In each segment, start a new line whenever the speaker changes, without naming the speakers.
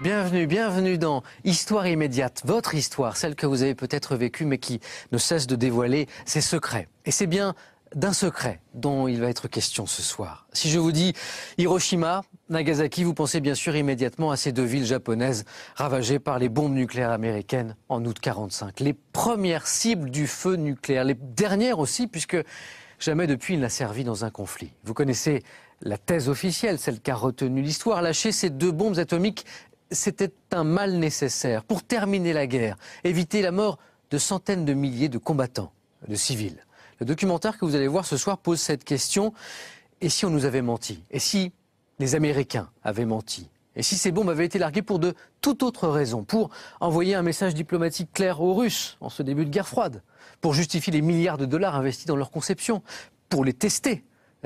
Bienvenue dans Histoire immédiate, votre histoire, celle que vous avez peut-être vécue mais qui ne cesse de dévoiler ses secrets. Et c'est bien d'un secret dont il va être question ce soir. Si je vous dis Hiroshima, Nagasaki, vous pensez bien sûr immédiatement à ces deux villes japonaises ravagées par les bombes nucléaires américaines en août 1945. Les premières cibles du feu nucléaire, les dernières aussi puisque jamais depuis il n'a servi dans un conflit. Vous connaissez la thèse officielle, celle qu'a retenue l'histoire. Lâcher ces deux bombes atomiques, c'était un mal nécessaire pour terminer la guerre, éviter la mort de centaines de milliers de combattants, de civils. Le documentaire que vous allez voir ce soir pose cette question. Et si on nous avait menti? Et si les Américains avaient menti? Et si ces bombes avaient été larguées pour de toute autre raison? Pour envoyer un message diplomatique clair aux Russes en ce début de guerre froide? Pour justifier les milliards de dollars investis dans leur conception? Pour les tester?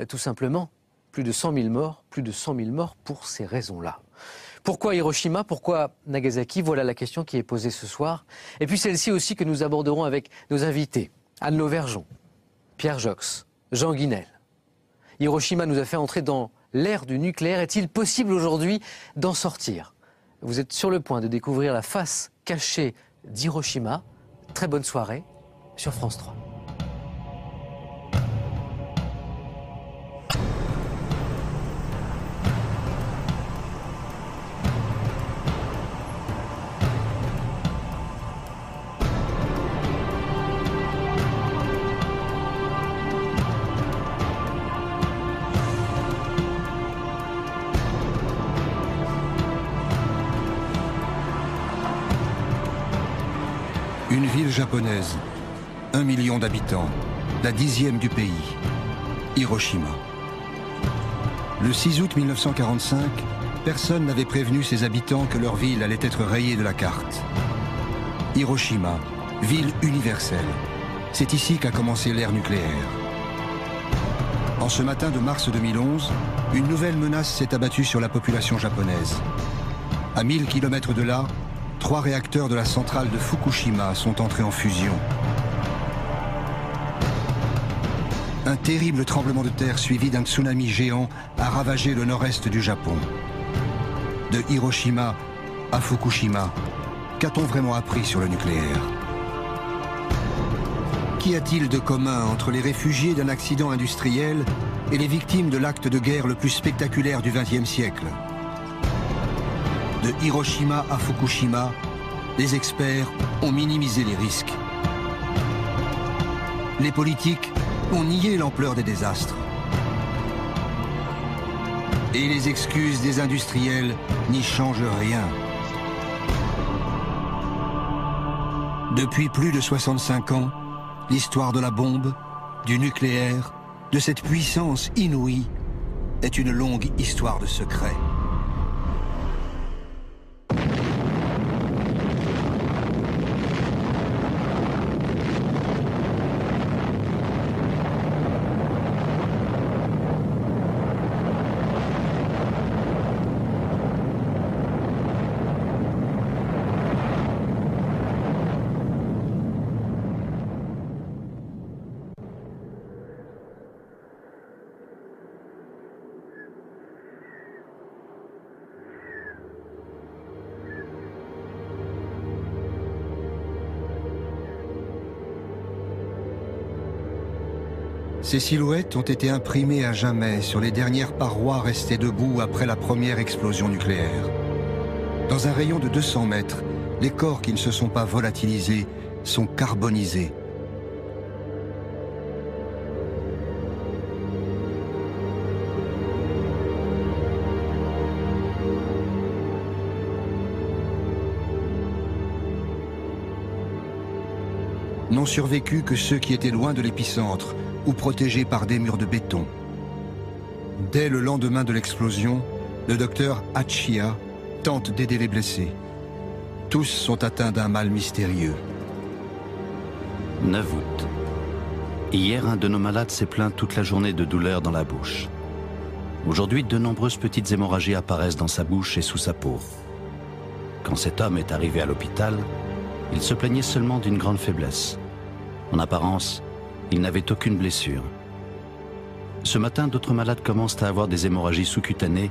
Tout simplement, plus de 100 000 morts, plus de 100 000 morts pour ces raisons-là. Pourquoi Hiroshima? Pourquoi Nagasaki? Voilà la question qui est posée ce soir. Et puis celle-ci aussi que nous aborderons avec nos invités. Anne Lauvergeon, Pierre Jox, Jean Guinel. Hiroshima nous a fait entrer dans l'ère du nucléaire. Est-il possible aujourd'hui d'en sortir? Vous êtes sur le point de découvrir la face cachée d'Hiroshima. Très bonne soirée sur France 3.
Une ville japonaise, 1 million d'habitants, la 10e du pays, Hiroshima. Le 6 août 1945, personne n'avait prévenu ses habitants que leur ville allait être rayée de la carte. Hiroshima, ville universelle. C'est ici qu'a commencé l'ère nucléaire. En ce matin de mars 2011, une nouvelle menace s'est abattue sur la population japonaise. À 1000 km de là, 3 réacteurs de la centrale de Fukushima sont entrés en fusion. Un terrible tremblement de terre suivi d'un tsunami géant a ravagé le nord-est du Japon. De Hiroshima à Fukushima, qu'a-t-on vraiment appris sur le nucléaire? Qu'y a-t-il de commun entre les réfugiés d'un accident industriel et les victimes de l'acte de guerre le plus spectaculaire du XXe siècle? De Hiroshima à Fukushima, les experts ont minimisé les risques. Les politiques ont nié l'ampleur des désastres. Et les excuses des industriels n'y changent rien. Depuis plus de 65 ans, l'histoire de la bombe, du nucléaire, de cette puissance inouïe, est une longue histoire de secrets. Ces silhouettes ont été imprimées à jamais sur les dernières parois restées debout après la première explosion nucléaire. Dans un rayon de 200 mètres, les corps qui ne se sont pas volatilisés sont carbonisés. N'ont survécu que ceux qui étaient loin de l'épicentre ou protégés par des murs de béton. Dès le lendemain de l'explosion, le docteur Hachiya tente d'aider les blessés. Tous sont atteints d'un mal mystérieux.
9 août. Hier, un de nos malades s'est plaint toute la journée de douleurs dans la bouche. Aujourd'hui, de nombreuses petites hémorragies apparaissent dans sa bouche et sous sa peau. Quand cet homme est arrivé à l'hôpital, il se plaignait seulement d'une grande faiblesse. En apparence, il n'avait aucune blessure. Ce matin, d'autres malades commencent à avoir des hémorragies sous-cutanées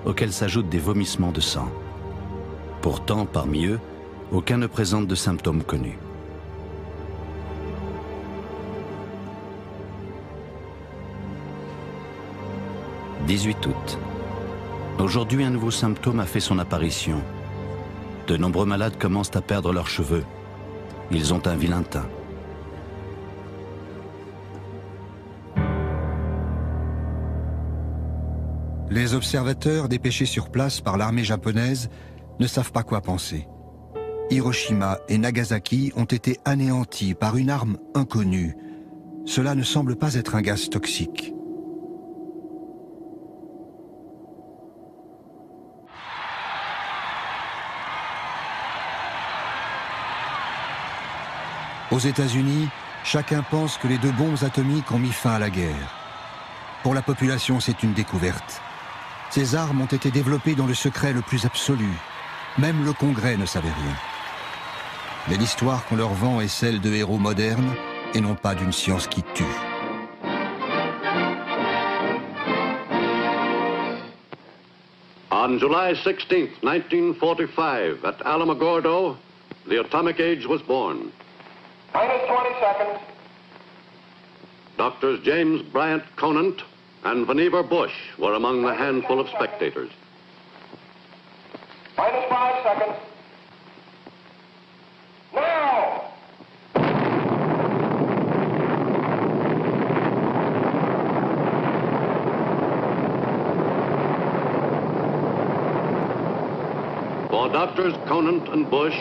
auxquelles s'ajoutent des vomissements de sang. Pourtant, parmi eux, aucun ne présente de symptômes connus. « 18 août. Aujourd'hui, un nouveau symptôme a fait son apparition. De nombreux malades commencent à perdre leurs cheveux. Ils ont un vilain teint.
Les observateurs dépêchés sur place par l'armée japonaise ne savent pas quoi penser. Hiroshima et Nagasaki ont été anéantis par une arme inconnue. Cela ne semble pas être un gaz toxique. Aux États-Unis, chacun pense que les 2 bombes atomiques ont mis fin à la guerre. Pour la population, c'est une découverte. Ces armes ont été développées dans le secret le plus absolu. Même le Congrès ne savait rien. Mais l'histoire qu'on leur vend est celle de héros modernes et non pas d'une science qui tue.
On July 16, 1945, at Alamogordo, the atomic age was born.
Minus 20 seconds.
Doctors James Bryant Conant and Vannevar Bush were among the handful of spectators.
Minus 5 seconds. Now!
For Doctors Conant and Bush,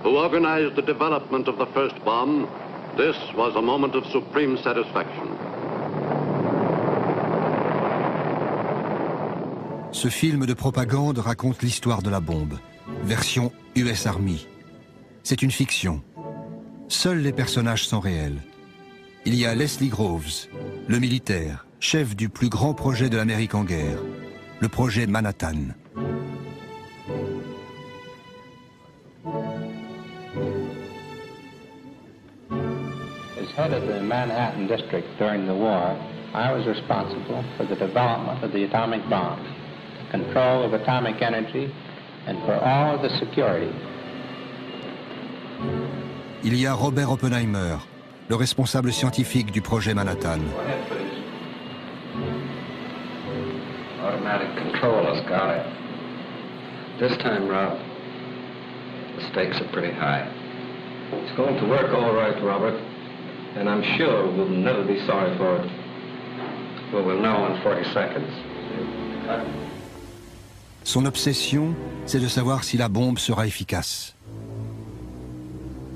who organized the development of the first bomb, this was a moment of supreme satisfaction.
Ce film de propagande raconte l'histoire de la bombe, version US Army. C'est une fiction. Seuls les personnages sont réels. Il y a Leslie Groves, le militaire, chef du plus grand projet de l'Amérique en guerre, le projet Manhattan.
As head of the Manhattan District during the war, I was responsible for the development of the atomic bomb, control of atomic energy, and for all of the security.
Il y a Robert Oppenheimer, le responsable scientifique du projet Manhattan.
Automatic control has got it. This time, Rob, the stakes are pretty high. It's going to work all right, Robert, and I'm sure we'll never be sorry for it. Well, we'll know in 40 seconds.
Son obsession, c'est de savoir si la bombe sera efficace.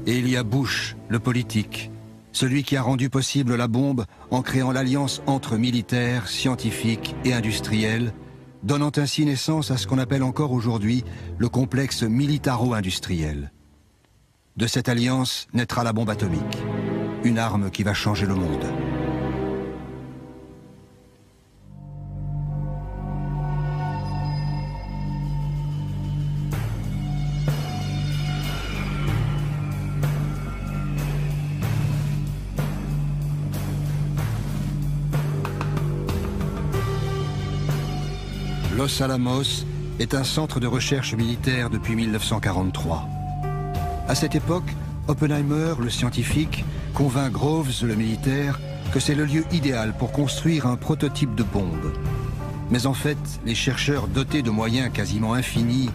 Et il y a Bush, le politique, celui qui a rendu possible la bombe en créant l'alliance entre militaires, scientifiques et industriels, donnant ainsi naissance à ce qu'on appelle encore aujourd'hui le complexe militaro-industriel. De cette alliance naîtra la bombe atomique, une arme qui va changer le monde. Los Alamos est un centre de recherche militaire depuis 1943. À cette époque, Oppenheimer, le scientifique, convainc Groves, le militaire, que c'est le lieu idéal pour construire un prototype de bombe. Mais en fait, les chercheurs dotés de moyens quasiment infinis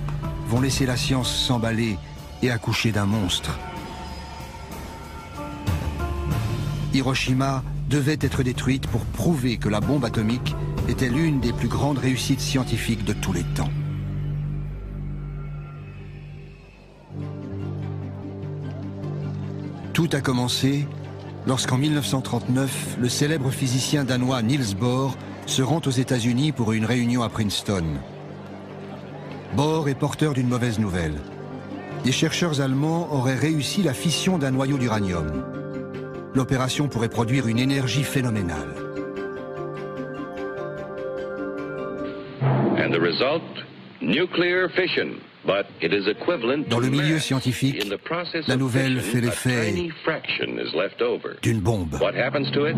vont laisser la science s'emballer et accoucher d'un monstre. Hiroshima devait être détruite pour prouver que la bombe atomique était l'une des plus grandes réussites scientifiques de tous les temps. Tout a commencé lorsqu'en 1939, le célèbre physicien danois Niels Bohr se rend aux États-Unis pour une réunion à Princeton. Bohr est porteur d'une mauvaise nouvelle. Des chercheurs allemands auraient réussi la fission d'un noyau d'uranium. L'opération pourrait produire une énergie phénoménale.
And the result, nuclear fission. But it is equivalent
Dans le milieu scientifique, la nouvelle fait l'effet d'une bombe.
What happens to it?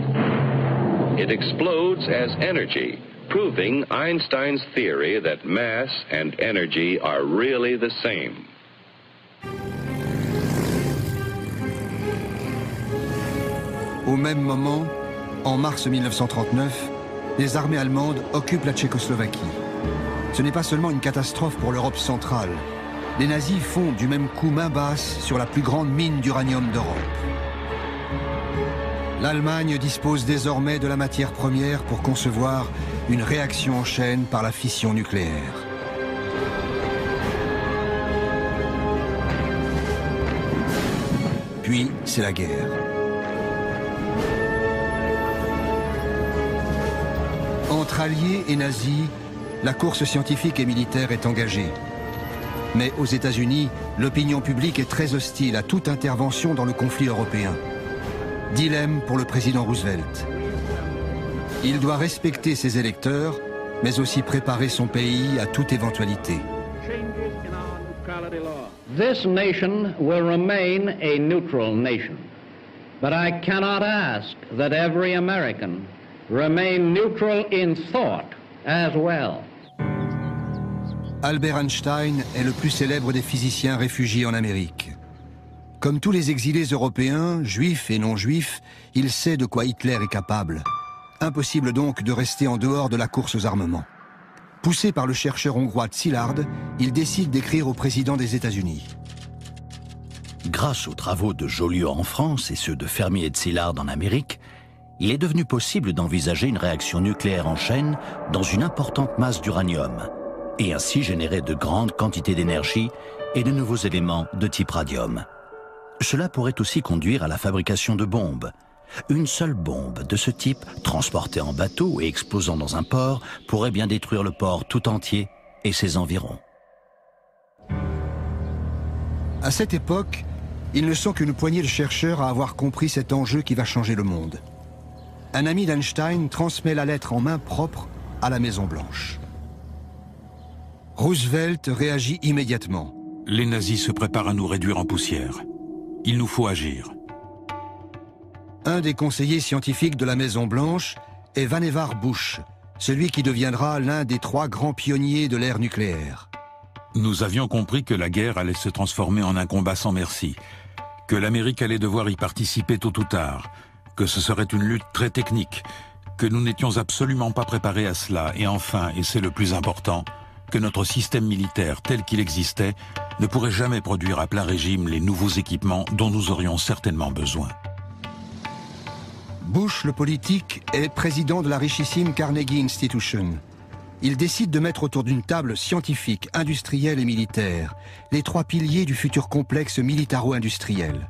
It explodes as energy, proving Einstein's theory that mass and energy are really the same.
Au même moment, en mars 1939, les armées allemandes occupent la Tchécoslovaquie. Ce n'est pas seulement une catastrophe pour l'Europe centrale. Les nazis fondent du même coup main basse sur la plus grande mine d'uranium d'Europe. L'Allemagne dispose désormais de la matière première pour concevoir une réaction en chaîne par la fission nucléaire. Puis, c'est la guerre. Entre alliés et nazis, la course scientifique et militaire est engagée. Mais aux États-Unis, l'opinion publique est très hostile à toute intervention dans le conflit européen. Dilemme pour le président Roosevelt. Il doit respecter ses électeurs, mais aussi préparer son pays à toute éventualité.
This nation will remain a neutral nation, but I cannot ask that every American remain neutral in thought as well.
Albert Einstein est le plus célèbre des physiciens réfugiés en Amérique. Comme tous les exilés européens, juifs et non-juifs, il sait de quoi Hitler est capable. Impossible donc de rester en dehors de la course aux armements. Poussé par le chercheur hongrois Szilard, il décide d'écrire au président des États-Unis.
Grâce aux travaux de Joliot en France et ceux de Fermi et de Szilard en Amérique, il est devenu possible d'envisager une réaction nucléaire en chaîne dans une importante masse d'uranium, et ainsi générer de grandes quantités d'énergie et de nouveaux éléments de type radium. Cela pourrait aussi conduire à la fabrication de bombes. Une seule bombe de ce type, transportée en bateau et explosant dans un port, pourrait bien détruire le port tout entier et ses environs.
À cette époque, ils ne sont qu'une poignée de chercheurs à avoir compris cet enjeu qui va changer le monde. Un ami d'Einstein transmet la lettre en main propre à la Maison-Blanche. Roosevelt réagit immédiatement.
Les nazis se préparent à nous réduire en poussière. Il nous faut agir.
Un des conseillers scientifiques de la Maison-Blanche est Vannevar Bush, celui qui deviendra l'un des 3 grands pionniers de l'ère nucléaire.
Nous avions compris que la guerre allait se transformer en un combat sans merci, que l'Amérique allait devoir y participer tôt ou tard, que ce serait une lutte très technique, que nous n'étions absolument pas préparés à cela, et enfin, et c'est le plus important, que notre système militaire tel qu'il existait ne pourrait jamais produire à plein régime les nouveaux équipements dont nous aurions certainement besoin.
Bush, le politique, est président de la richissime Carnegie Institution. Il décide de mettre autour d'une table scientifique, industrielle et militaire les 3 piliers du futur complexe militaro-industriel.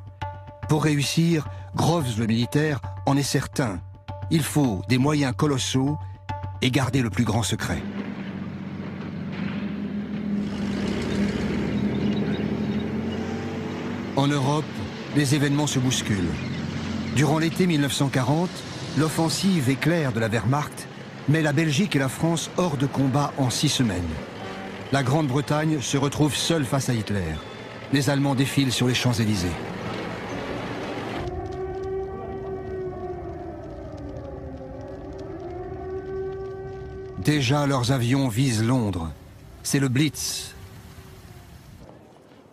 Pour réussir, Groves le militaire en est certain. Il faut des moyens colossaux et garder le plus grand secret. En Europe, les événements se bousculent. Durant l'été 1940, l'offensive éclair de la Wehrmacht met la Belgique et la France hors de combat en 6 semaines. La Grande-Bretagne se retrouve seule face à Hitler. Les Allemands défilent sur les Champs-Élysées. Déjà, leurs avions visent Londres. C'est le Blitz.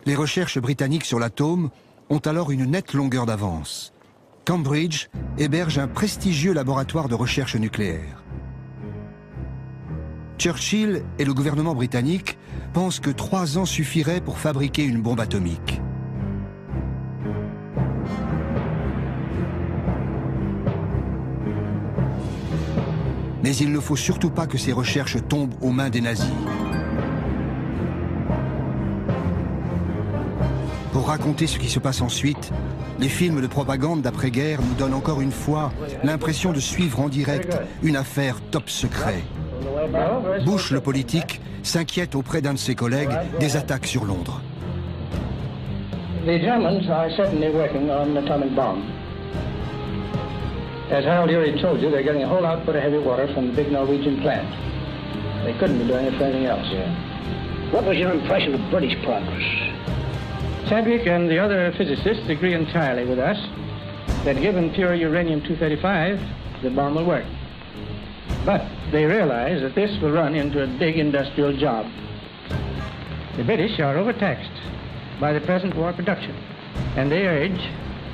Les recherches britanniques sur l'atome ont alors une nette longueur d'avance. Cambridge héberge un prestigieux laboratoire de recherche nucléaire. Churchill et le gouvernement britannique pensent que 3 ans suffiraient pour fabriquer une bombe atomique. Mais il ne faut surtout pas que ces recherches tombent aux mains des nazis. Pour raconter ce qui se passe ensuite, les films de propagande d'après-guerre nous donnent encore une fois l'impression de suivre en direct une affaire top secret. Bush, le politique, s'inquiète auprès d'un de ses collègues des attaques sur Londres.
The Germans are certainly working on an atomic bomb. As Harold Urey told you, they're getting a whole output of heavy water from the big Norwegian plant. They couldn't be doing it for anything else. Yeah.
What was your impression of British progress?
Chadwick and the other physicists agree entirely with us that given pure uranium-235, the bomb will work. But they realize that this will run into a big industrial job. The British are overtaxed by the present war production, and they urge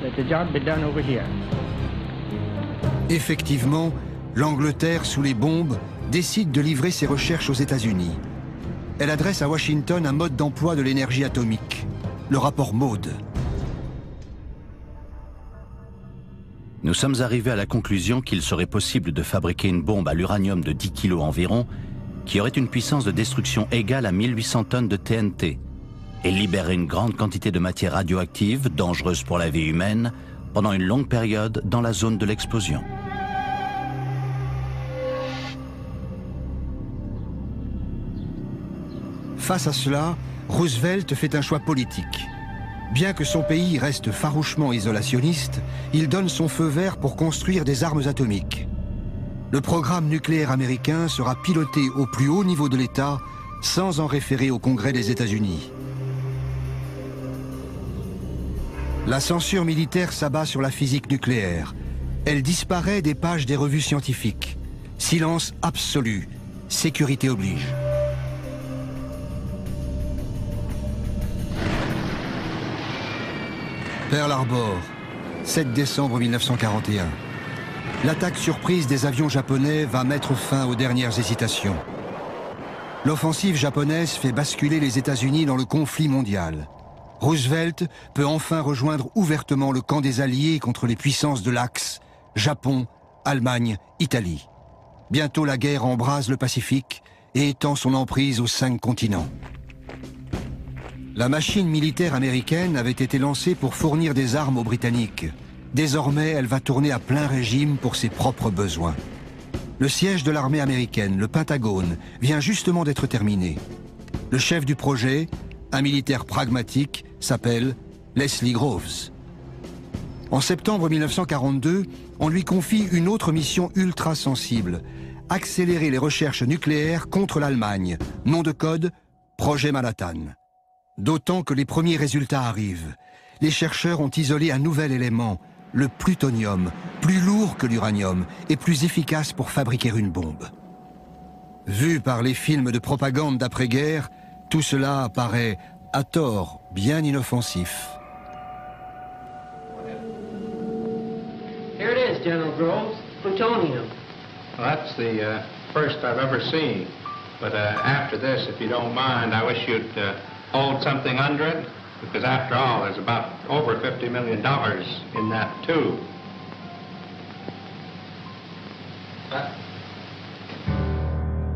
that the job be done over here.
Effectivement, l'Angleterre, sous les bombes, décide de livrer ses recherches aux États-Unis. Elle adresse à Washington un mode d'emploi de l'énergie atomique, le rapport Maude.
Nous sommes arrivés à la conclusion qu'il serait possible de fabriquer une bombe à l'uranium de 10 kg environ, qui aurait une puissance de destruction égale à 1800 tonnes de TNT, et libérer une grande quantité de matière radioactive, dangereuse pour la vie humaine, pendant une longue période dans la zone de l'explosion.
Face à cela, Roosevelt fait un choix politique. Bien que son pays reste farouchement isolationniste, il donne son feu vert pour construire des armes atomiques. Le programme nucléaire américain sera piloté au plus haut niveau de l'État, sans en référer au Congrès des États-Unis. La censure militaire s'abat sur la physique nucléaire. Elle disparaît des pages des revues scientifiques. Silence absolu, sécurité oblige. Pearl Harbor, 7 décembre 1941. L'attaque surprise des avions japonais va mettre fin aux dernières hésitations. L'offensive japonaise fait basculer les États-Unis dans le conflit mondial. Roosevelt peut enfin rejoindre ouvertement le camp des Alliés contre les puissances de l'Axe, Japon, Allemagne, Italie. Bientôt la guerre embrase le Pacifique et étend son emprise aux 5 continents. La machine militaire américaine avait été lancée pour fournir des armes aux Britanniques. Désormais, elle va tourner à plein régime pour ses propres besoins. Le siège de l'armée américaine, le Pentagone, vient justement d'être terminé. Le chef du projet, un militaire pragmatique, s'appelle Leslie Groves. En septembre 1942, on lui confie une autre mission ultra sensible, accélérer les recherches nucléaires contre l'Allemagne, nom de code, Projet Manhattan. D'autant que les premiers résultats arrivent. Les chercheurs ont isolé un nouvel élément, le plutonium, plus lourd que l'uranium et plus efficace pour fabriquer une bombe. Vu par les films de propagande d'après-guerre, tout cela apparaît, à tort, bien inoffensif.
Here it is, General Groves, plutonium.
Well, that's the first I've ever seen. But after this, if you don't mind, I wish you'd hold something under it, because after all, there's about over $50 million in that too.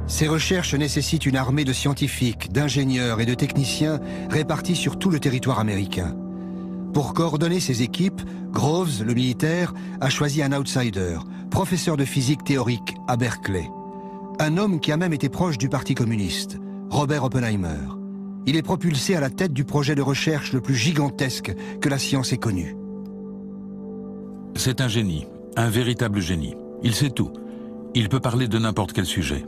Ces recherches nécessitent une armée de scientifiques, d'ingénieurs et de techniciens répartis sur tout le territoire américain. Pour coordonner ces équipes, Groves, le militaire, a choisi un outsider, professeur de physique théorique à Berkeley. Un homme qui a même été proche du Parti communiste, Robert Oppenheimer. Il est propulsé à la tête du projet de recherche le plus gigantesque que la science ait connu.
C'est un génie, un véritable génie. Il sait tout. Il peut parler de n'importe quel sujet.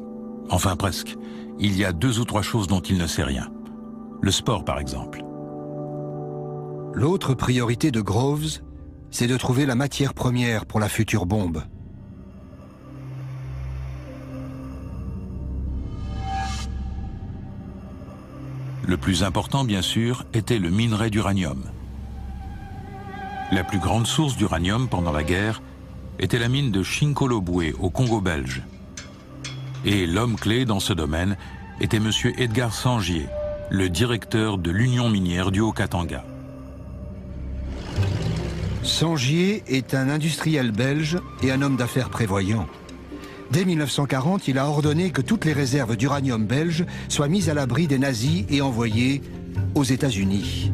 Enfin presque. Il y a 2 ou 3 choses dont il ne sait rien. Le sport par exemple.
L'autre priorité de Groves, c'est de trouver la matière première pour la future bombe.
Le plus important, bien sûr, était le minerai d'uranium. La plus grande source d'uranium pendant la guerre était la mine de Chinkolobwe au Congo belge. Et l'homme clé dans ce domaine était M. Edgar Sangier, le directeur de l'Union minière du Haut-Katanga.
Sangier est un industriel belge et un homme d'affaires prévoyant. Dès 1940, il a ordonné que toutes les réserves d'uranium belges soient mises à l'abri des nazis et envoyées aux États-Unis.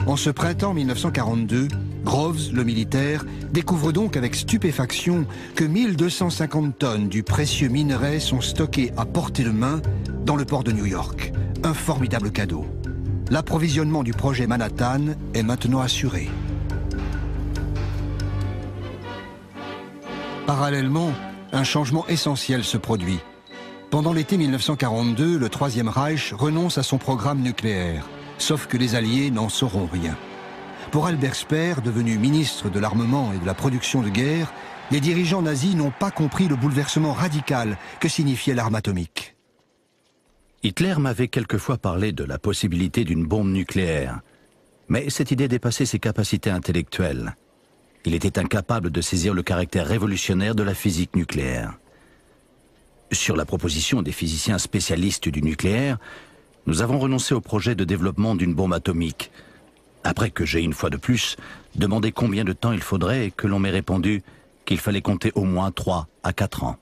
En ce printemps 1942, Groves, le militaire, découvre donc avec stupéfaction que 1250 tonnes du précieux minerai sont stockées à portée de main dans le port de New York. Un formidable cadeau. L'approvisionnement du projet Manhattan est maintenant assuré. Parallèlement, un changement essentiel se produit. Pendant l'été 1942, le Troisième Reich renonce à son programme nucléaire, sauf que les Alliés n'en sauront rien. Pour Albert Speer, devenu ministre de l'armement et de la production de guerre, les dirigeants nazis n'ont pas compris le bouleversement radical que signifiait l'arme atomique.
Hitler m'avait quelquefois parlé de la possibilité d'une bombe nucléaire, mais cette idée dépassait ses capacités intellectuelles. Il était incapable de saisir le caractère révolutionnaire de la physique nucléaire. Sur la proposition des physiciens spécialistes du nucléaire, nous avons renoncé au projet de développement d'une bombe atomique, après que j'ai une fois de plus demandé combien de temps il faudrait et que l'on m'ait répondu qu'il fallait compter au moins 3 à 4 ans.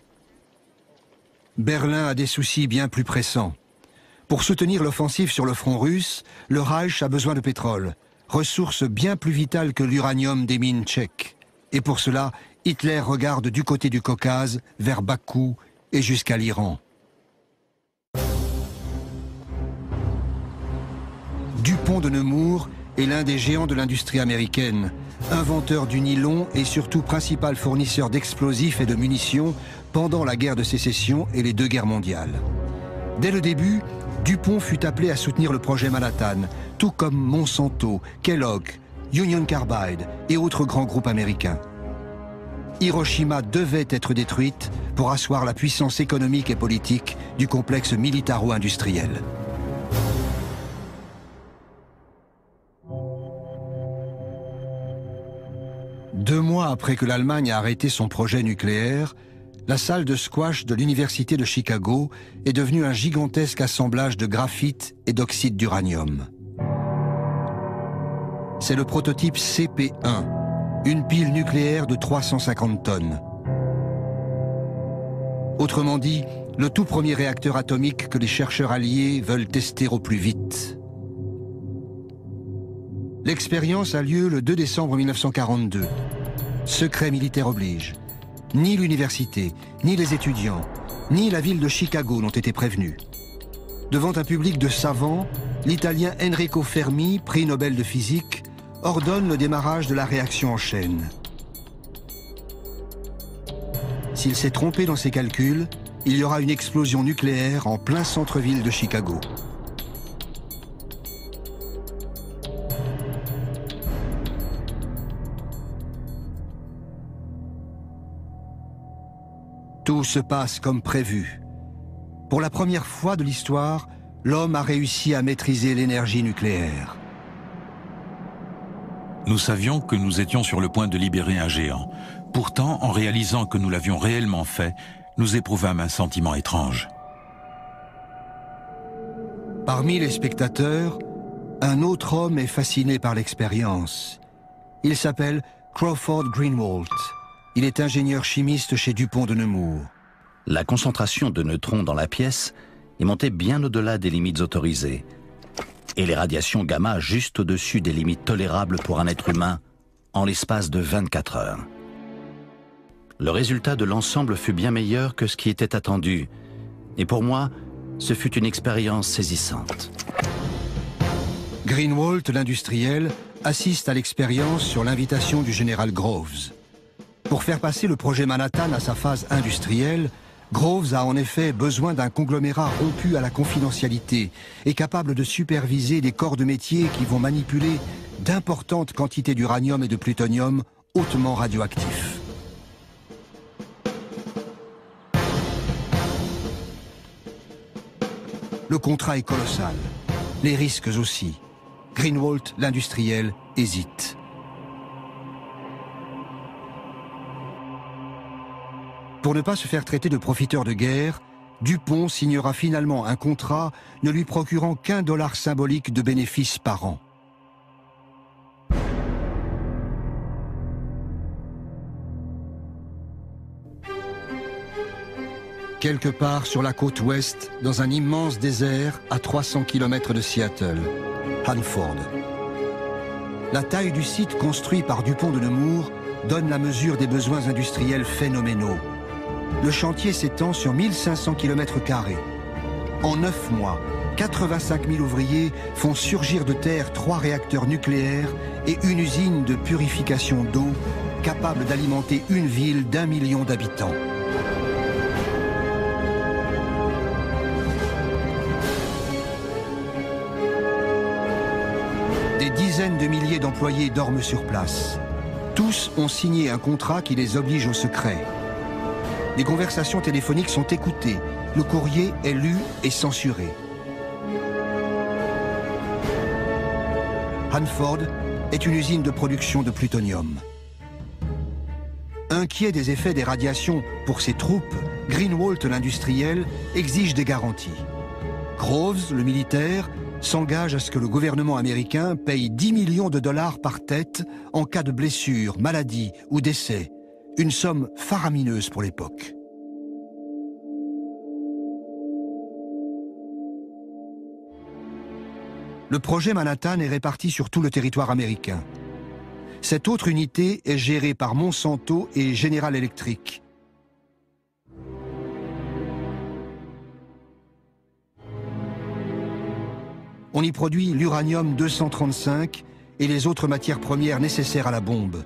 Berlin a des soucis bien plus pressants. Pour soutenir l'offensive sur le front russe, le Reich a besoin de pétrole, ressource bien plus vitale que l'uranium des mines tchèques. Et pour cela, Hitler regarde du côté du Caucase, vers Bakou et jusqu'à l'Iran. Dupont de Nemours est l'un des géants de l'industrie américaine, inventeur du nylon et surtout principal fournisseur d'explosifs et de munitions pendant la guerre de sécession et les 2 guerres mondiales. Dès le début, Dupont fut appelé à soutenir le projet Manhattan, tout comme Monsanto, Kellogg, Union Carbide et autres grands groupes américains. Hiroshima devait être détruite pour asseoir la puissance économique et politique du complexe militaro-industriel. Deux mois après que l'Allemagne a arrêté son projet nucléaire, la salle de squash de l'Université de Chicago est devenue un gigantesque assemblage de graphite et d'oxyde d'uranium. C'est le prototype CP1, une pile nucléaire de 350 tonnes. Autrement dit, le tout premier réacteur atomique que les chercheurs alliés veulent tester au plus vite. L'expérience a lieu le 2 décembre 1942. Secret militaire oblige. Ni l'université, ni les étudiants, ni la ville de Chicago n'ont été prévenus. Devant un public de savants, l'Italien Enrico Fermi, prix Nobel de physique, ordonne le démarrage de la réaction en chaîne. S'il s'est trompé dans ses calculs, il y aura une explosion nucléaire en plein centre-ville de Chicago. Tout se passe comme prévu. Pour la première fois de l'histoire, l'homme a réussi à maîtriser l'énergie nucléaire.
Nous savions que nous étions sur le point de libérer un géant. Pourtant, en réalisant que nous l'avions réellement fait, nous éprouvâmes un sentiment étrange.
Parmi les spectateurs, un autre homme est fasciné par l'expérience. Il s'appelle Crawford Greenwalt. Il est ingénieur chimiste chez Dupont de Nemours.
La concentration de neutrons dans la pièce est montée bien au-delà des limites autorisées. Et les radiations gamma juste au-dessus des limites tolérables pour un être humain en l'espace de 24 heures. Le résultat de l'ensemble fut bien meilleur que ce qui était attendu. Et pour moi, ce fut une expérience saisissante.
Greenwalt, l'industriel, assiste à l'expérience sur l'invitation du général Groves. Pour faire passer le projet Manhattan à sa phase industrielle, Groves a en effet besoin d'un conglomérat rompu à la confidentialité et capable de superviser des corps de métier qui vont manipuler d'importantes quantités d'uranium et de plutonium hautement radioactifs. Le contrat est colossal, les risques aussi. Greenwalt, l'industriel, hésite. Pour ne pas se faire traiter de profiteur de guerre, Dupont signera finalement un contrat ne lui procurant qu'1 dollar symbolique de bénéfices par an. Quelque part sur la côte ouest, dans un immense désert à 300 km de Seattle, Hanford. La taille du site construit par Dupont de Nemours donne la mesure des besoins industriels phénoménaux. Le chantier s'étend sur 1500 km². En 9 mois, 85 000 ouvriers font surgir de terre 3 réacteurs nucléaires et une usine de purification d'eau capable d'alimenter une ville d'1 million d'habitants. Des dizaines de milliers d'employés dorment sur place. Tous ont signé un contrat qui les oblige au secret. Les conversations téléphoniques sont écoutées. Le courrier est lu et censuré. Hanford est une usine de production de plutonium. Inquiet des effets des radiations pour ses troupes, Greenwalt, l'industriel, exige des garanties. Groves, le militaire, s'engage à ce que le gouvernement américain paye 10 millions de dollars par tête en cas de blessure, maladie ou décès. Une somme faramineuse pour l'époque. Le projet Manhattan est réparti sur tout le territoire américain. Cette autre unité est gérée par Monsanto et General Electric. On y produit l'uranium-235 et les autres matières premières nécessaires à la bombe.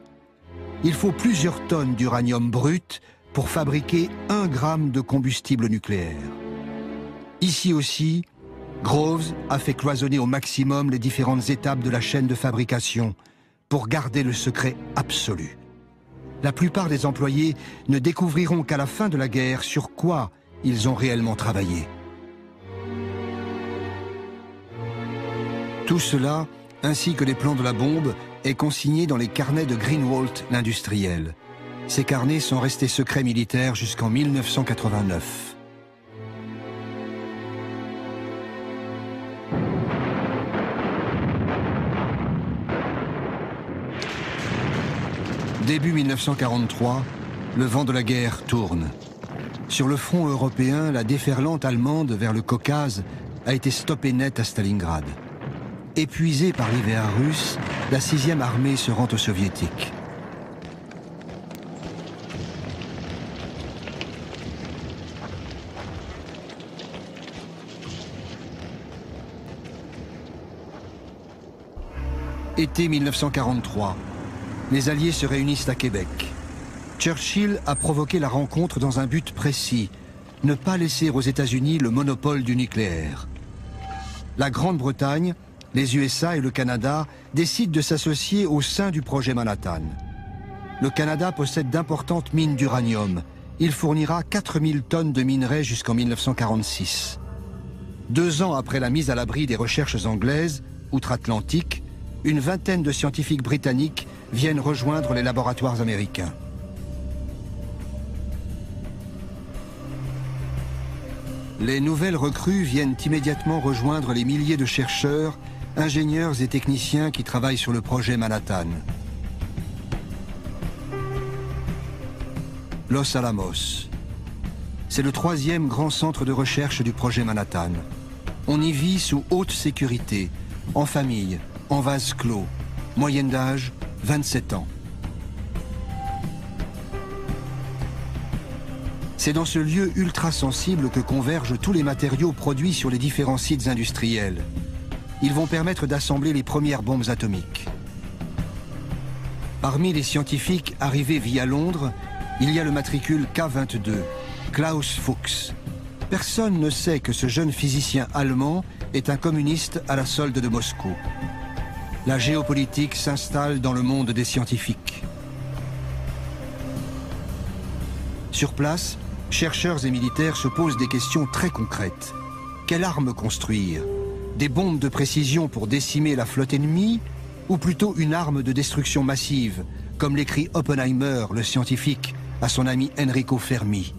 Il faut plusieurs tonnes d'uranium brut pour fabriquer 1 gramme de combustible nucléaire. Ici aussi, Groves a fait cloisonner au maximum les différentes étapes de la chaîne de fabrication pour garder le secret absolu. La plupart des employés ne découvriront qu'à la fin de la guerre sur quoi ils ont réellement travaillé. Tout cela, ainsi que les plans de la bombe, est consigné dans les carnets de Greenwalt, l'industriel. Ces carnets sont restés secrets militaires jusqu'en 1989. Début 1943, le vent de la guerre tourne. Sur le front européen, la déferlante allemande vers le Caucase a été stoppée net à Stalingrad. Épuisée par l'hiver russe, la 6e armée se rend aux soviétiques. Été 1943. Les Alliés se réunissent à Québec. Churchill a provoqué la rencontre dans un but précis, ne pas laisser aux États-Unis le monopole du nucléaire. La Grande-Bretagne, les USA et le Canada décident de s'associer au sein du projet Manhattan. Le Canada possède d'importantes mines d'uranium. Il fournira 4000 tonnes de minerais jusqu'en 1946. 2 ans après la mise à l'abri des recherches anglaises, outre-Atlantique, une vingtaine de scientifiques britanniques viennent rejoindre les laboratoires américains. Les nouvelles recrues viennent immédiatement rejoindre les milliers de chercheurs, ingénieurs et techniciens qui travaillent sur le projet Manhattan. Los Alamos. C'est le 3e grand centre de recherche du projet Manhattan. On y vit sous haute sécurité, en famille, en vase clos, moyenne d'âge 27 ans. C'est dans ce lieu ultra sensible que convergent tous les matériaux produits sur les différents sites industriels. Ils vont permettre d'assembler les premières bombes atomiques. Parmi les scientifiques arrivés via Londres, il y a le matricule K22, Klaus Fuchs. Personne ne sait que ce jeune physicien allemand est un communiste à la solde de Moscou. La géopolitique s'installe dans le monde des scientifiques. Sur place, chercheurs et militaires se posent des questions très concrètes. Quelle arme construire? Des bombes de précision pour décimer la flotte ennemie? Ou plutôt une arme de destruction massive, comme l'écrit Oppenheimer, le scientifique, à son ami Enrico Fermi?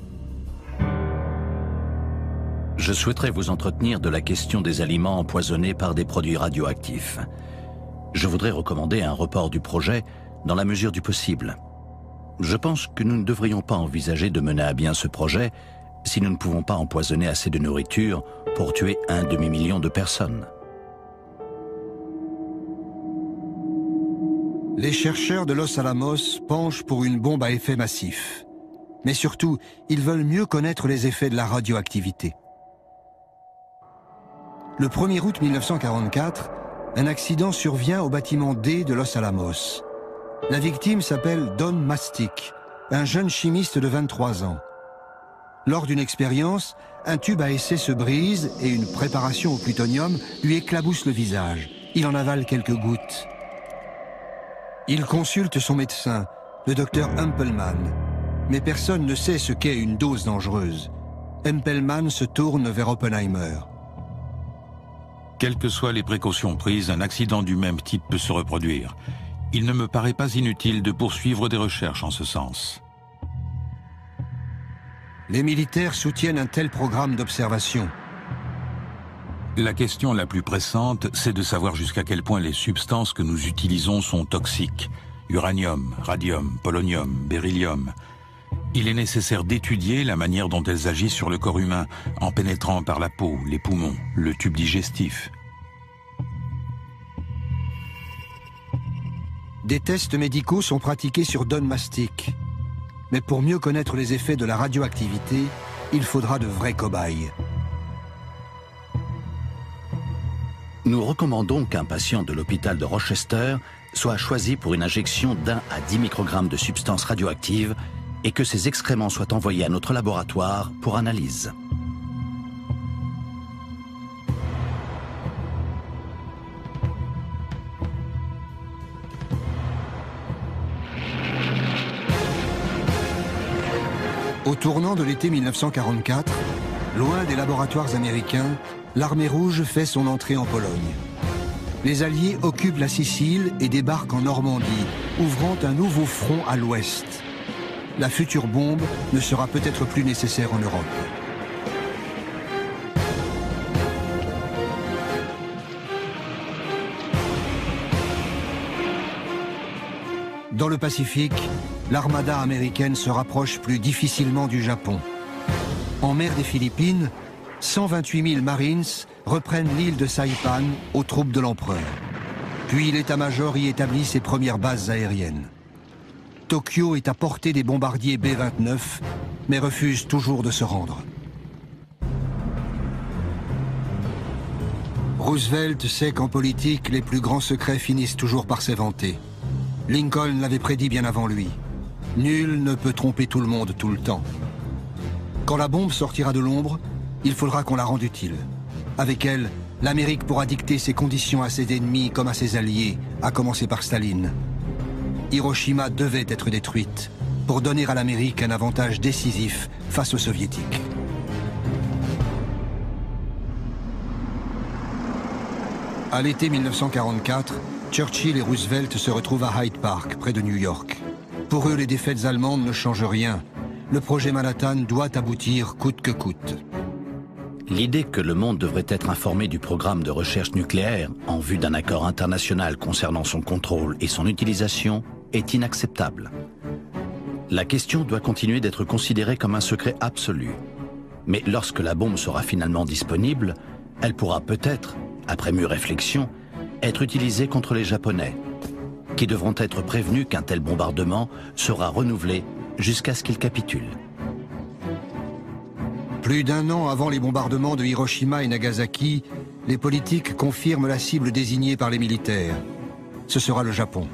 Je souhaiterais vous entretenir de la question des aliments empoisonnés par des produits radioactifs. Je voudrais recommander un report du projet dans la mesure du possible. Je pense que nous ne devrions pas envisager de mener à bien ce projet si nous ne pouvons pas empoisonner assez de nourriture pour tuer 1 demi-million de personnes.
Les chercheurs de Los Alamos penchent pour une bombe à effet massif. Mais surtout, ils veulent mieux connaître les effets de la radioactivité. Le 1er août 1944, un accident survient au bâtiment D de Los Alamos. La victime s'appelle Don Mastic, un jeune chimiste de 23 ans. Lors d'une expérience, un tube à essai se brise et une préparation au plutonium lui éclabousse le visage. Il en avale quelques gouttes. Il consulte son médecin, le docteur Hempelmann. Mais personne ne sait ce qu'est une dose dangereuse. Hempelmann se tourne vers Oppenheimer.
Quelles que soient les précautions prises, un accident du même type peut se reproduire. Il ne me paraît pas inutile de poursuivre des recherches en ce sens.
Les militaires soutiennent un tel programme d'observation.
La question la plus pressante, c'est de savoir jusqu'à quel point les substances que nous utilisons sont toxiques. Uranium, radium, polonium, beryllium. Il est nécessaire d'étudier la manière dont elles agissent sur le corps humain, en pénétrant par la peau, les poumons, le tube digestif.
Des tests médicaux sont pratiqués sur Don Mastic. Mais pour mieux connaître les effets de la radioactivité, il faudra de vrais cobayes.
Nous recommandons qu'un patient de l'hôpital de Rochester soit choisi pour une injection d'1 à 10 microgrammes de substances radioactives et que ses excréments soient envoyés à notre laboratoire pour analyse.
Au tournant de l'été 1944, loin des laboratoires américains, l'armée rouge fait son entrée en Pologne. Les Alliés occupent la Sicile et débarquent en Normandie, ouvrant un nouveau front à l'ouest. La future bombe ne sera peut-être plus nécessaire en Europe. Dans le Pacifique, l'armada américaine se rapproche plus difficilement du Japon. En mer des Philippines, 128 000 Marines reprennent l'île de Saipan aux troupes de l'empereur. Puis l'état-major y établit ses premières bases aériennes. Tokyo est à portée des bombardiers B-29, mais refuse toujours de se rendre. Roosevelt sait qu'en politique, les plus grands secrets finissent toujours par s'éventer. Lincoln l'avait prédit bien avant lui. Nul ne peut tromper tout le monde tout le temps. Quand la bombe sortira de l'ombre, il faudra qu'on la rende utile. Avec elle, l'Amérique pourra dicter ses conditions à ses ennemis comme à ses alliés, à commencer par Staline. Hiroshima devait être détruite pour donner à l'Amérique un avantage décisif face aux Soviétiques. À l'été 1944, Churchill et Roosevelt se retrouvent à Hyde Park, près de New York. Pour eux, les défaites allemandes ne changent rien. Le projet Manhattan doit aboutir coûte que coûte.
L'idée que le monde devrait être informé du programme de recherche nucléaire en vue d'un accord international concernant son contrôle et son utilisation est inacceptable. La question doit continuer d'être considérée comme un secret absolu. Mais lorsque la bombe sera finalement disponible, elle pourra peut-être, après mûre réflexion, être utilisée contre les Japonais, qui devront être prévenus qu'un tel bombardement sera renouvelé jusqu'à ce qu'ils capitulent.
Plus d'un an avant les bombardements de Hiroshima et Nagasaki, les politiques confirment la cible désignée par les militaires. Ce sera le Japon.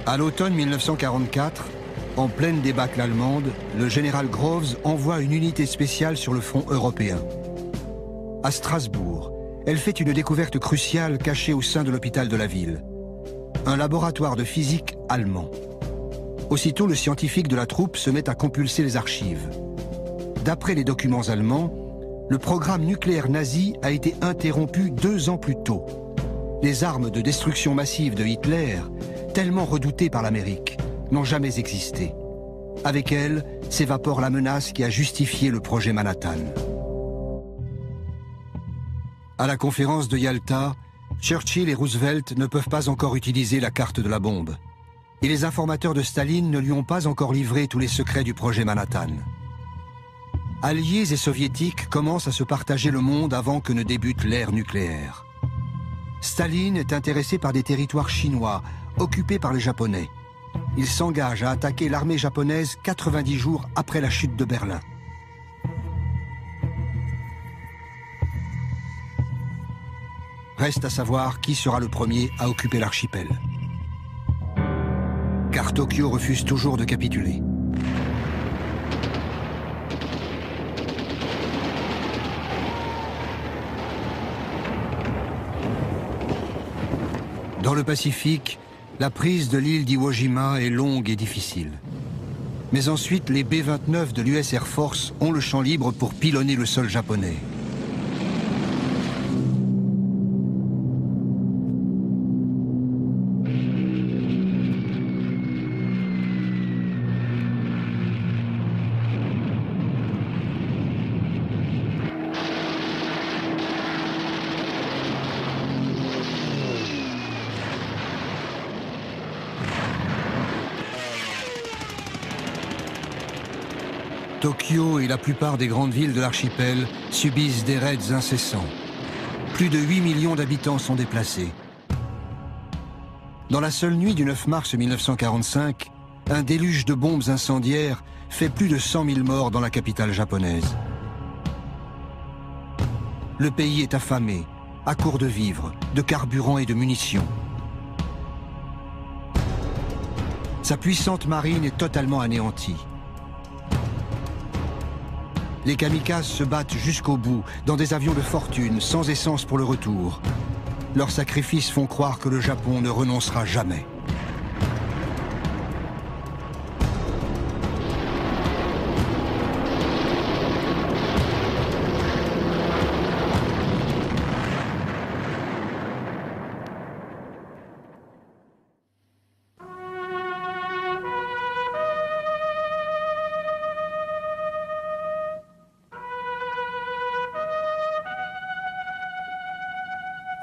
À l'automne 1944, en pleine débâcle allemande, le général Groves envoie une unité spéciale sur le front européen. À Strasbourg, elle fait une découverte cruciale cachée au sein de l'hôpital de la ville. Un laboratoire de physique allemand. Aussitôt, le scientifique de la troupe se met à compulser les archives. D'après les documents allemands, le programme nucléaire nazi a été interrompu 2 ans plus tôt. Les armes de destruction massive de Hitler, tellement redoutées par l'Amérique, n'ont jamais existé. Avec elles, s'évapore la menace qui a justifié le projet Manhattan. À la conférence de Yalta, Churchill et Roosevelt ne peuvent pas encore utiliser la carte de la bombe. Et les informateurs de Staline ne lui ont pas encore livré tous les secrets du projet Manhattan. Alliés et soviétiques commencent à se partager le monde avant que ne débute l'ère nucléaire. Staline est intéressé par des territoires chinois, occupés par les Japonais. Il s'engage à attaquer l'armée japonaise 90 jours après la chute de Berlin. Reste à savoir qui sera le premier à occuper l'archipel. Car Tokyo refuse toujours de capituler. Dans le Pacifique, la prise de l'île d'Iwo Jima est longue et difficile. Mais ensuite, les B-29 de l'US Air Force ont le champ libre pour pilonner le sol japonais. Tokyo et la plupart des grandes villes de l'archipel subissent des raids incessants. Plus de 8 millions d'habitants sont déplacés. Dans la seule nuit du 9 mars 1945, un déluge de bombes incendiaires fait plus de 100 000 morts dans la capitale japonaise. Le pays est affamé, à court de vivres, de carburant et de munitions. Sa puissante marine est totalement anéantie. Les kamikazes se battent jusqu'au bout, dans des avions de fortune, sans essence pour le retour. Leurs sacrifices font croire que le Japon ne renoncera jamais.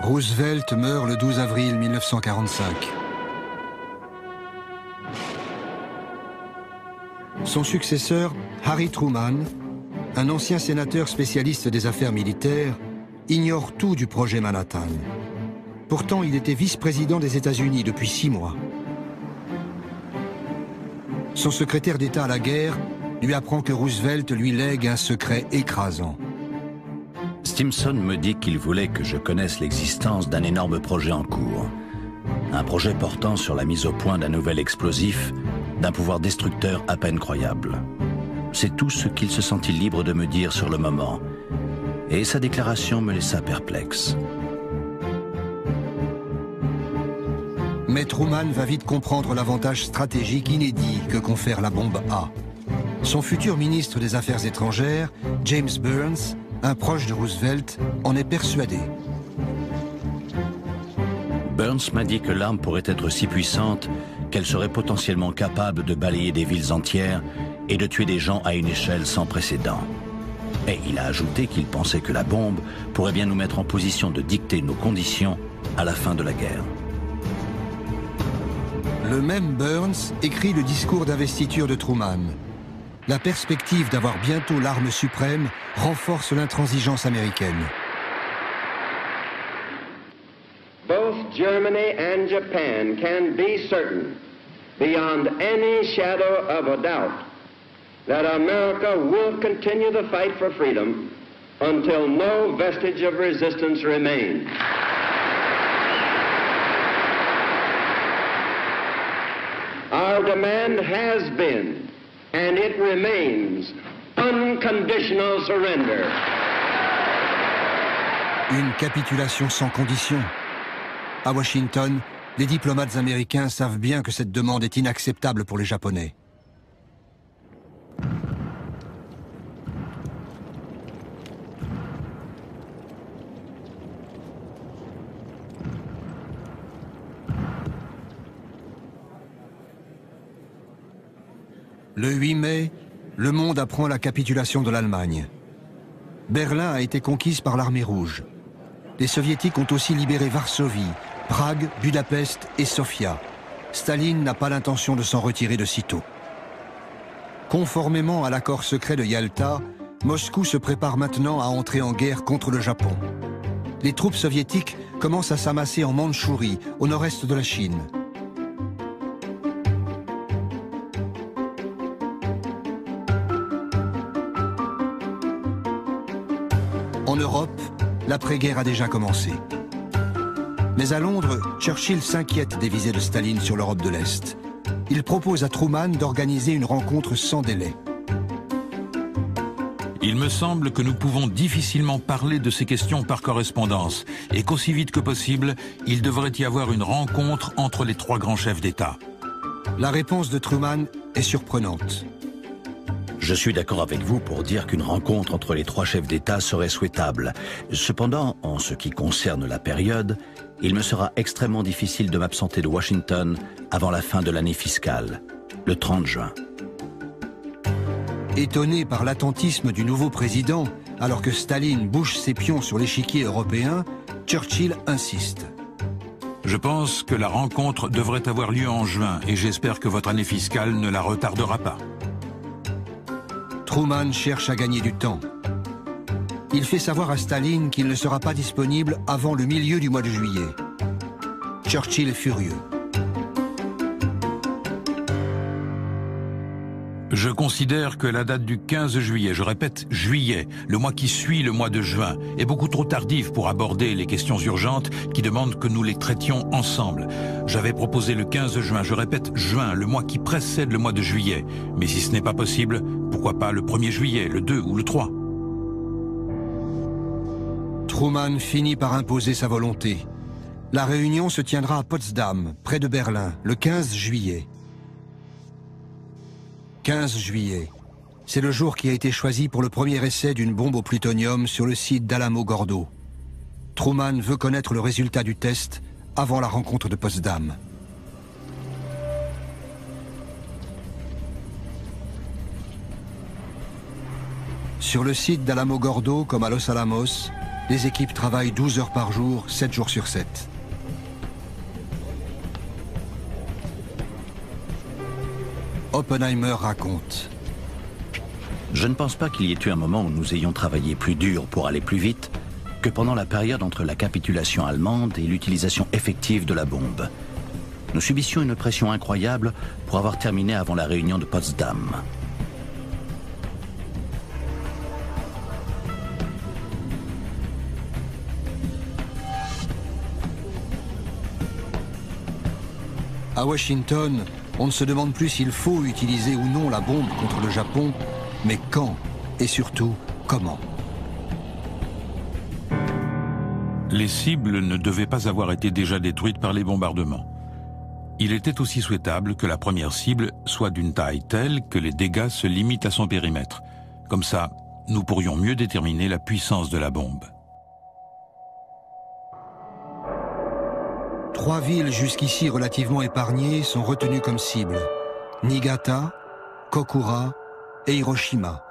Roosevelt meurt le 12 avril 1945. Son successeur, Harry Truman, un ancien sénateur spécialiste des affaires militaires, ignore tout du projet Manhattan. Pourtant, il était vice-président des États-Unis depuis 6 mois. Son secrétaire d'État à la guerre lui apprend que Roosevelt lui lègue un secret écrasant.
Stimson me dit qu'il voulait que je connaisse l'existence d'un énorme projet en cours. Un projet portant sur la mise au point d'un nouvel explosif, d'un pouvoir destructeur à peine croyable. C'est tout ce qu'il se sentit libre de me dire sur le moment. Et sa déclaration me laissa perplexe.
Mais Truman va vite comprendre l'avantage stratégique inédit que confère la bombe A. Son futur ministre des Affaires étrangères, James Burns, un proche de Roosevelt, en est persuadé.
Burns m'a dit que l'arme pourrait être si puissante qu'elle serait potentiellement capable de balayer des villes entières et de tuer des gens à une échelle sans précédent. Et il a ajouté qu'il pensait que la bombe pourrait bien nous mettre en position de dicter nos conditions à la fin de la guerre.
Le même Burns écrit le discours d'investiture de Truman. La perspective d'avoir bientôt l'arme suprême renforce l'intransigeance américaine.
Both Germany and Japan can be certain, beyond any shadow of a doubt, that America will continue the fight for freedom until no vestige of resistance remains. Our demand has been, and it remains, unconditional surrender.
Une capitulation sans condition. À Washington, les diplomates américains savent bien que cette demande est inacceptable pour les Japonais. Le 8 mai, le monde apprend la capitulation de l'Allemagne. Berlin a été conquise par l'armée rouge. Les soviétiques ont aussi libéré Varsovie, Prague, Budapest et Sofia. Staline n'a pas l'intention de s'en retirer de sitôt. Conformément à l'accord secret de Yalta, Moscou se prépare maintenant à entrer en guerre contre le Japon. Les troupes soviétiques commencent à s'amasser en Mandchourie, au nord-est de la Chine. En Europe, l'après-guerre a déjà commencé. Mais à Londres, Churchill s'inquiète des visées de Staline sur l'Europe de l'Est. Il propose à Truman d'organiser une rencontre sans délai.
Il me semble que nous pouvons difficilement parler de ces questions par correspondance et qu'aussi vite que possible, il devrait y avoir une rencontre entre les trois grands chefs d'État.
La réponse de Truman est surprenante.
Je suis d'accord avec vous pour dire qu'une rencontre entre les trois chefs d'État serait souhaitable. Cependant, en ce qui concerne la période, il me sera extrêmement difficile de m'absenter de Washington avant la fin de l'année fiscale, le 30 juin.
Étonné par l'attentisme du nouveau président, alors que Staline bouge ses pions sur l'échiquier européen, Churchill insiste.
Je pense que la rencontre devrait avoir lieu en juin et j'espère que votre année fiscale ne la retardera pas.
Truman cherche à gagner du temps. Il fait savoir à Staline qu'il ne sera pas disponible avant le milieu du mois de juillet. Churchill est furieux.
Je considère que la date du 15 juillet, je répète juillet, le mois qui suit le mois de juin, est beaucoup trop tardive pour aborder les questions urgentes qui demandent que nous les traitions ensemble. J'avais proposé le 15 juin, je répète juin, le mois qui précède le mois de juillet. Mais si ce n'est pas possible, pourquoi pas le 1er juillet, le 2 ou le 3 ?
Truman finit par imposer sa volonté. La réunion se tiendra à Potsdam, près de Berlin, le 15 juillet. 15 juillet. C'est le jour qui a été choisi pour le premier essai d'une bombe au plutonium sur le site d'Alamo-Gordo. Truman veut connaître le résultat du test avant la rencontre de Potsdam. Sur le site d'Alamo-Gordo, comme à Los Alamos, les équipes travaillent 12 heures par jour, 7 jours sur 7. Oppenheimer raconte.
Je ne pense pas qu'il y ait eu un moment où nous ayons travaillé plus dur pour aller plus vite que pendant la période entre la capitulation allemande et l'utilisation effective de la bombe. Nous subissions une pression incroyable pour avoir terminé avant la réunion de Potsdam.
À Washington, on ne se demande plus s'il faut utiliser ou non la bombe contre le Japon, mais quand et surtout comment.
Les cibles ne devaient pas avoir été déjà détruites par les bombardements. Il était aussi souhaitable que la première cible soit d'une taille telle que les dégâts se limitent à son périmètre. Comme ça, nous pourrions mieux déterminer la puissance de la bombe.
3 villes jusqu'ici relativement épargnées sont retenues comme cibles. Niigata, Kokura et Hiroshima.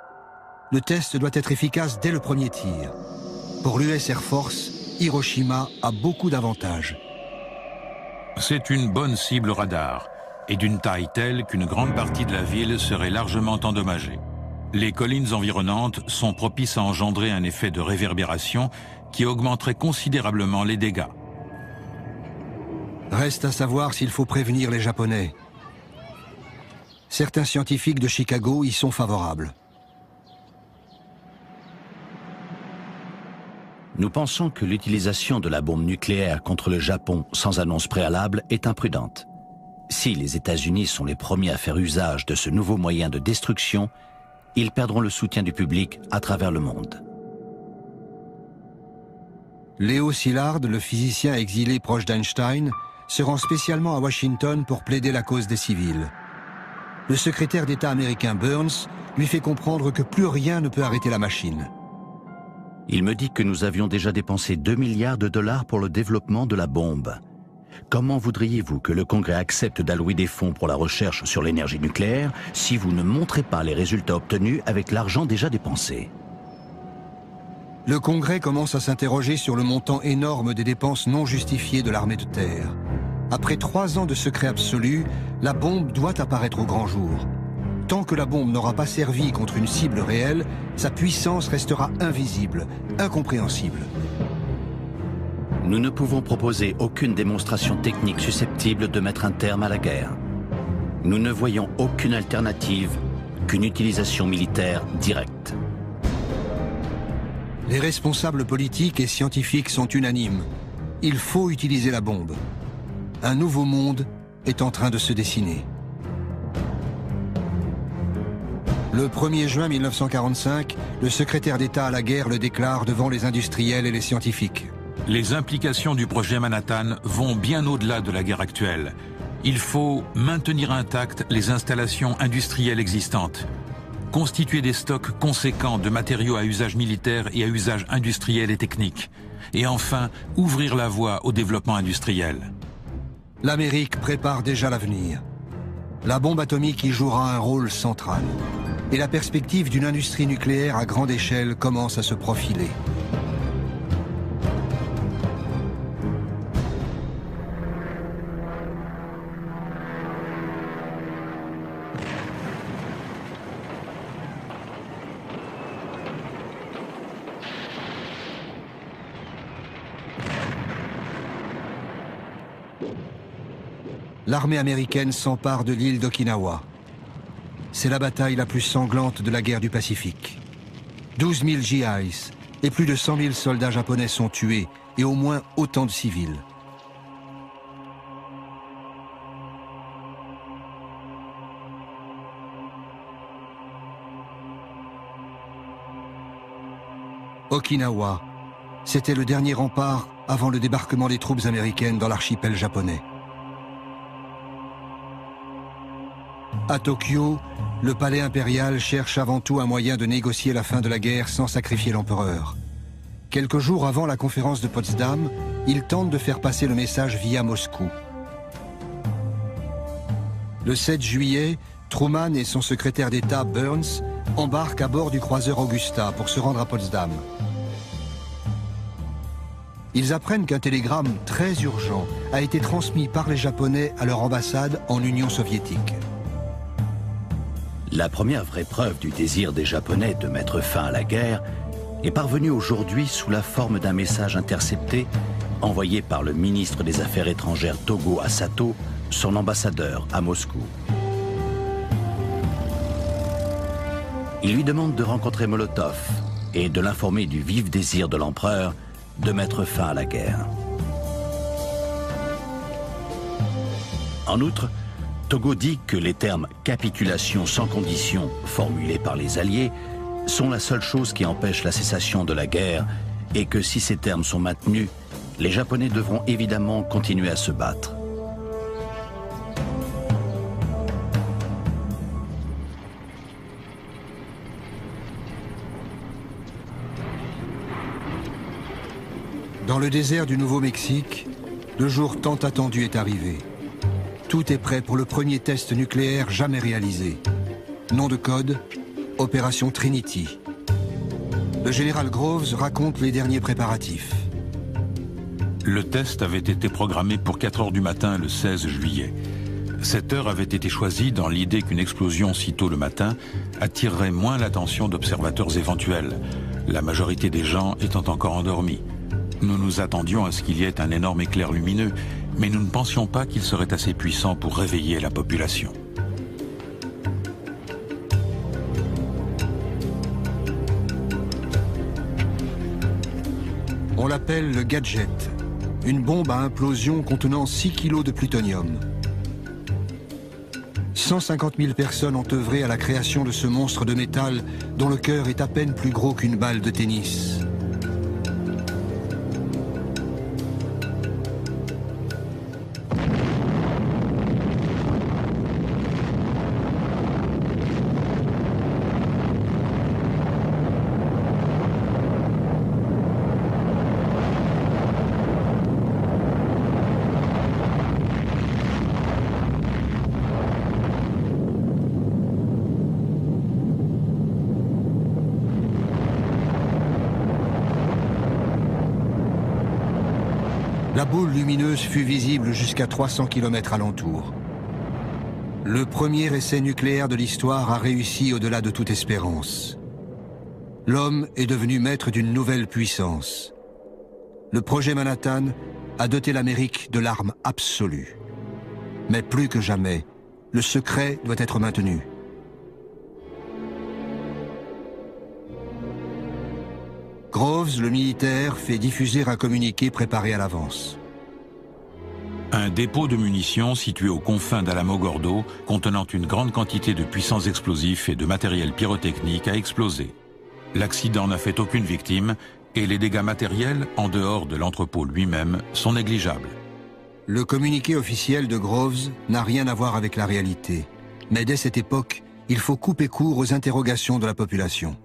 Le test doit être efficace dès le premier tir. Pour l'US Air Force, Hiroshima a beaucoup d'avantages.
C'est une bonne cible radar et d'une taille telle qu'une grande partie de la ville serait largement endommagée. Les collines environnantes sont propices à engendrer un effet de réverbération qui augmenterait considérablement les dégâts.
Reste à savoir s'il faut prévenir les Japonais. Certains scientifiques de Chicago y sont favorables.
Nous pensons que l'utilisation de la bombe nucléaire contre le Japon sans annonce préalable est imprudente. Si les États-Unis sont les premiers à faire usage de ce nouveau moyen de destruction, ils perdront le soutien du public à travers le monde.
Léo Szilard, le physicien exilé proche d'Einstein, se rend spécialement à Washington pour plaider la cause des civils. Le secrétaire d'État américain Burns lui fait comprendre que plus rien ne peut arrêter la machine.
Il me dit que nous avions déjà dépensé 2 milliards de dollars pour le développement de la bombe. Comment voudriez-vous que le Congrès accepte d'allouer des fonds pour la recherche sur l'énergie nucléaire si vous ne montrez pas les résultats obtenus avec l'argent déjà dépensé ?
Le Congrès commence à s'interroger sur le montant énorme des dépenses non justifiées de l'armée de terre. Après 3 ans de secret absolu, la bombe doit apparaître au grand jour. Tant que la bombe n'aura pas servi contre une cible réelle, sa puissance restera invisible, incompréhensible.
Nous ne pouvons proposer aucune démonstration technique susceptible de mettre un terme à la guerre. Nous ne voyons aucune alternative qu'une utilisation militaire directe.
Les responsables politiques et scientifiques sont unanimes. Il faut utiliser la bombe. Un nouveau monde est en train de se dessiner. Le 1er juin 1945, le secrétaire d'État à la guerre le déclare devant les industriels et les scientifiques.
Les implications du projet Manhattan vont bien au-delà de la guerre actuelle. Il faut maintenir intactes les installations industrielles existantes, constituer des stocks conséquents de matériaux à usage militaire et à usage industriel et technique, et enfin ouvrir la voie au développement industriel.
L'Amérique prépare déjà l'avenir. La bombe atomique y jouera un rôle central. Et la perspective d'une industrie nucléaire à grande échelle commence à se profiler. L'armée américaine s'empare de l'île d'Okinawa. C'est la bataille la plus sanglante de la guerre du Pacifique. 12 000 GIs et plus de 100 000 soldats japonais sont tués et au moins autant de civils. Okinawa, c'était le dernier rempart avant le débarquement des troupes américaines dans l'archipel japonais. À Tokyo, le palais impérial cherche avant tout un moyen de négocier la fin de la guerre sans sacrifier l'empereur. Quelques jours avant la conférence de Potsdam, il tente de faire passer le message via Moscou. Le 7 juillet, Truman et son secrétaire d'État Burns embarquent à bord du croiseur Augusta pour se rendre à Potsdam. Ils apprennent qu'un télégramme très urgent a été transmis par les Japonais à leur ambassade en Union soviétique.
La première vraie preuve du désir des Japonais de mettre fin à la guerre est parvenue aujourd'hui sous la forme d'un message intercepté envoyé par le ministre des Affaires étrangères Togo à Sato, son ambassadeur à Moscou. Il lui demande de rencontrer Molotov et de l'informer du vif désir de l'empereur de mettre fin à la guerre. En outre, Togo dit que les termes « capitulation sans condition » formulés par les Alliés sont la seule chose qui empêche la cessation de la guerre et que si ces termes sont maintenus, les Japonais devront évidemment continuer à se battre.
Dans le désert du Nouveau-Mexique, le jour tant attendu est arrivé. Tout est prêt pour le premier test nucléaire jamais réalisé. Nom de code, Opération Trinity. Le général Groves raconte les derniers préparatifs.
Le test avait été programmé pour 4 heures du matin le 16 juillet. Cette heure avait été choisie dans l'idée qu'une explosion si tôt le matin attirerait moins l'attention d'observateurs éventuels, la majorité des gens étant encore endormis. Nous nous attendions à ce qu'il y ait un énorme éclair lumineux, mais nous ne pensions pas qu'il serait assez puissant pour réveiller la population.
On l'appelle le gadget, une bombe à implosion contenant 6 kilos de plutonium. 150 000 personnes ont œuvré à la création de ce monstre de métal dont le cœur est à peine plus gros qu'une balle de tennis. La boule lumineuse fut visible jusqu'à 300 km alentour. Le premier essai nucléaire de l'histoire a réussi au-delà de toute espérance. L'homme est devenu maître d'une nouvelle puissance. Le projet Manhattan a doté l'Amérique de l'arme absolue. Mais plus que jamais, le secret doit être maintenu. Groves, le militaire, fait diffuser un communiqué préparé à l'avance.
Un dépôt de munitions situé aux confins d'Alamogordo, contenant une grande quantité de puissants explosifs et de matériel pyrotechnique, a explosé. L'accident n'a fait aucune victime et les dégâts matériels, en dehors de l'entrepôt lui-même, sont négligeables.
Le communiqué officiel de Groves n'a rien à voir avec la réalité. Mais dès cette époque, il faut couper court aux interrogations de la population.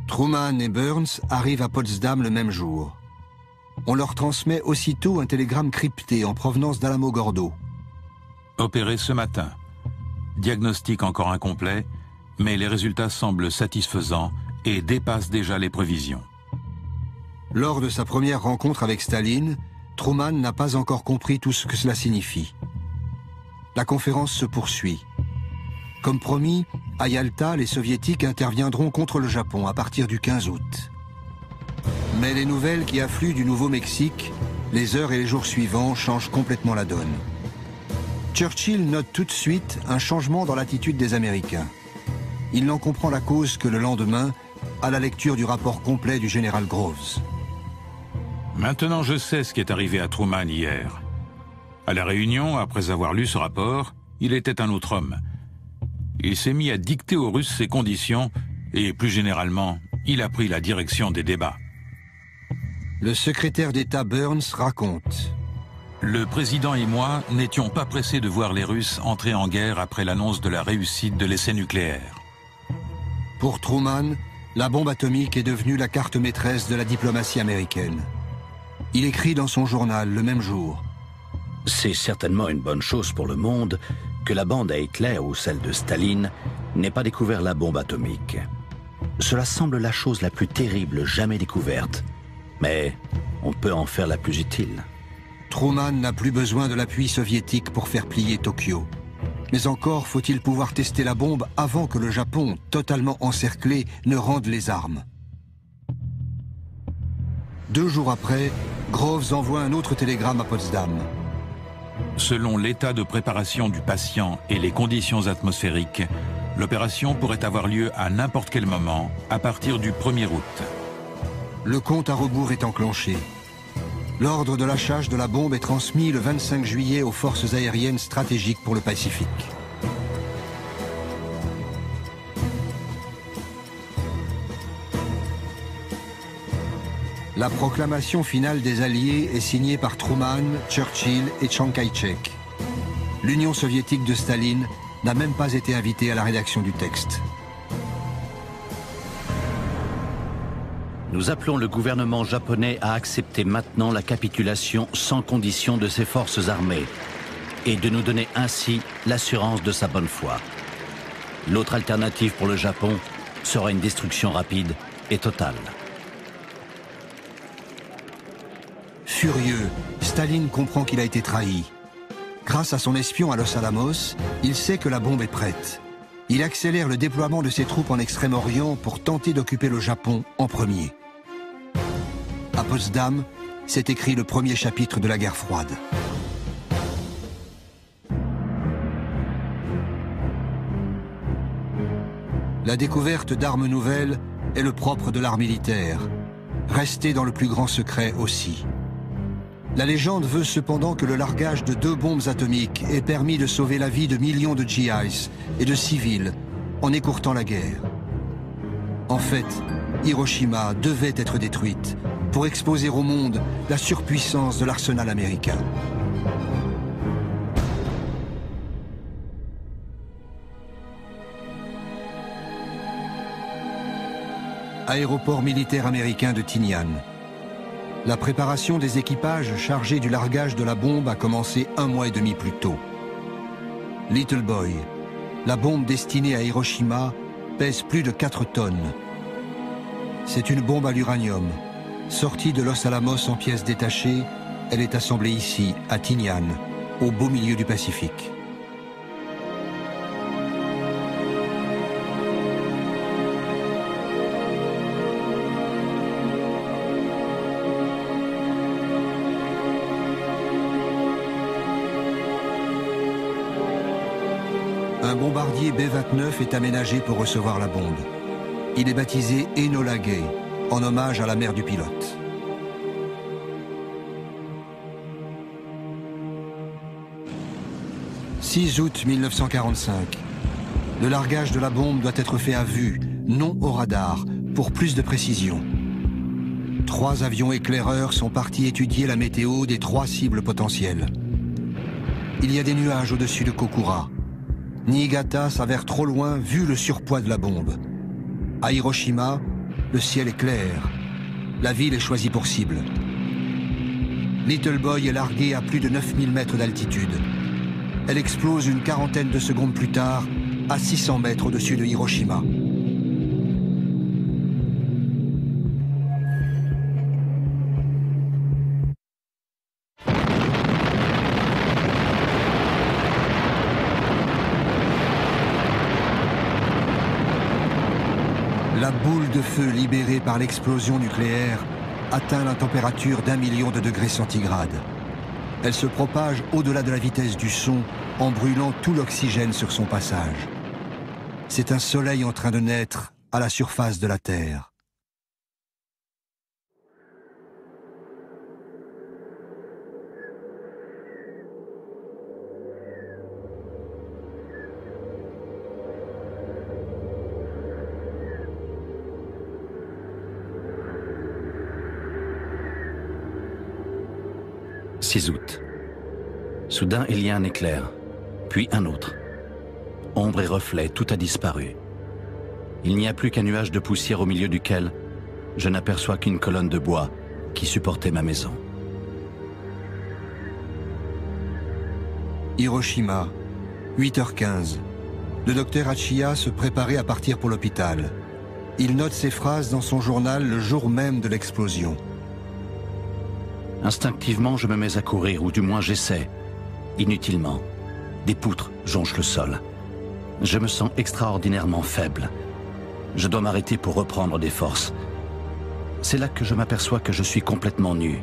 Truman et Burns arrivent à Potsdam le même jour. On leur transmet aussitôt un télégramme crypté en provenance d'Alamogordo.
Opéré ce matin. Diagnostic encore incomplet, mais les résultats semblent satisfaisants et dépassent déjà les prévisions.
Lors de sa première rencontre avec Staline, Truman n'a pas encore compris tout ce que cela signifie. La conférence se poursuit. Comme promis, à Yalta, les Soviétiques interviendront contre le Japon à partir du 15 août. Mais les nouvelles qui affluent du Nouveau-Mexique, les heures et les jours suivants changent complètement la donne. Churchill note tout de suite un changement dans l'attitude des Américains. Il n'en comprend la cause que le lendemain, à la lecture du rapport complet du général Groves.
Maintenant, je sais ce qui est arrivé à Truman hier. À la réunion, après avoir lu ce rapport, il était un autre homme. Il s'est mis à dicter aux Russes ses conditions et, plus généralement, il a pris la direction des débats.
Le secrétaire d'État Burns raconte.
Le président et moi n'étions pas pressés de voir les Russes entrer en guerre après l'annonce de la réussite de l'essai nucléaire.
Pour Truman, la bombe atomique est devenue la carte maîtresse de la diplomatie américaine. Il écrit dans son journal le même jour.
C'est certainement une bonne chose pour le monde que la bande à Hitler ou celle de Staline n'ait pas découvert la bombe atomique. Cela semble la chose la plus terrible jamais découverte, mais on peut en faire la plus utile.
Truman n'a plus besoin de l'appui soviétique pour faire plier Tokyo. Mais encore faut-il pouvoir tester la bombe avant que le Japon, totalement encerclé, ne rende les armes. 2 jours après, Groves envoie un autre télégramme à Potsdam.
Selon l'état de préparation du patient et les conditions atmosphériques, l'opération pourrait avoir lieu à n'importe quel moment, à partir du 1er août.
Le compte à rebours est enclenché. L'ordre de lâchage de la bombe est transmis le 25 juillet aux forces aériennes stratégiques pour le Pacifique. La proclamation finale des Alliés est signée par Truman, Churchill et Chiang Kai-shek. L'Union soviétique de Staline n'a même pas été invitée à la rédaction du texte.
Nous appelons le gouvernement japonais à accepter maintenant la capitulation sans condition de ses forces armées et de nous donner ainsi l'assurance de sa bonne foi. L'autre alternative pour le Japon sera une destruction rapide et totale.
Furieux, Staline comprend qu'il a été trahi. Grâce à son espion à Los Alamos, il sait que la bombe est prête. Il accélère le déploiement de ses troupes en Extrême-Orient pour tenter d'occuper le Japon en premier. À Potsdam, s'est écrit le premier chapitre de la guerre froide. La découverte d'armes nouvelles est le propre de l'art militaire, rester dans le plus grand secret aussi. La légende veut cependant que le largage de 2 bombes atomiques ait permis de sauver la vie de millions de GIs et de civils en écourtant la guerre. En fait, Hiroshima devait être détruite pour exposer au monde la surpuissance de l'arsenal américain. Aéroport militaire américain de Tinian. La préparation des équipages chargés du largage de la bombe a commencé 1 mois et demi plus tôt. Little Boy, la bombe destinée à Hiroshima, pèse plus de 4 tonnes. C'est une bombe à l'uranium. Sortie de Los Alamos en pièces détachées, elle est assemblée ici, à Tinian, au beau milieu du Pacifique. Un bombardier B-29 est aménagé pour recevoir la bombe. Il est baptisé Enola Gay, en hommage à la mère du pilote. « 6 août 1945. Le largage de la bombe doit être fait à vue, non au radar, pour plus de précision. 3 avions éclaireurs sont partis étudier la météo des 3 cibles potentielles. Il y a des nuages au-dessus de Kokura. Niigata s'avère trop loin vu le surpoids de la bombe. À Hiroshima, le ciel est clair. La ville est choisie pour cible. Little Boy est larguée à plus de 9000 mètres d'altitude. Elle explose une quarantaine de secondes plus tard, à 600 mètres au-dessus de Hiroshima. La boule de feu libérée par l'explosion nucléaire atteint la température d'1 million de degrés centigrades. Elle se propage au-delà de la vitesse du son en brûlant tout l'oxygène sur son passage. C'est un soleil en train de naître à la surface de la Terre.
« 6 août. Soudain, il y a un éclair, puis un autre. Ombre et reflet, tout a disparu. Il n'y a plus qu'un nuage de poussière au milieu duquel je n'aperçois qu'une colonne de bois qui supportait ma maison.
Hiroshima, 8h15. Le docteur Hachiya se préparait à partir pour l'hôpital. Il note ces phrases dans son journal le jour même de l'explosion.
Instinctivement, je me mets à courir, ou du moins j'essaie. Inutilement. Des poutres jonchent le sol. Je me sens extraordinairement faible. Je dois m'arrêter pour reprendre des forces. C'est là que je m'aperçois que je suis complètement nu.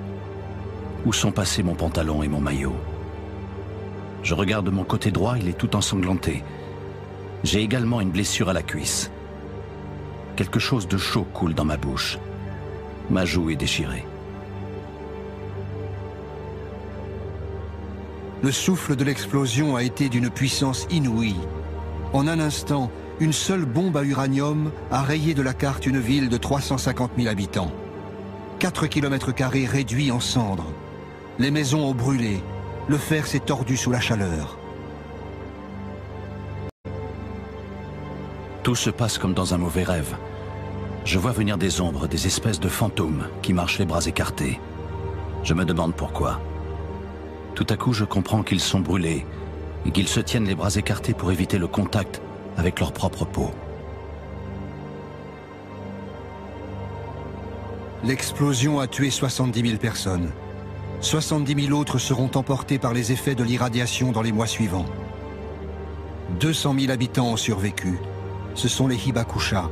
Où sont passés mon pantalon et mon maillot? Je regarde mon côté droit, il est tout ensanglanté. J'ai également une blessure à la cuisse. Quelque chose de chaud coule dans ma bouche. Ma joue est déchirée.
Le souffle de l'explosion a été d'une puissance inouïe. En un instant, une seule bombe à uranium a rayé de la carte une ville de 350 000 habitants. 4 km² réduits en cendres. Les maisons ont brûlé. Le fer s'est tordu sous la chaleur.
Tout se passe comme dans un mauvais rêve. Je vois venir des ombres, des espèces de fantômes qui marchent les bras écartés. Je me demande pourquoi. Tout à coup, je comprends qu'ils sont brûlés et qu'ils se tiennent les bras écartés pour éviter le contact avec leur propre peau.
L'explosion a tué 70 000 personnes. 70 000 autres seront emportés par les effets de l'irradiation dans les mois suivants. 200 000 habitants ont survécu. Ce sont les Hibakusha,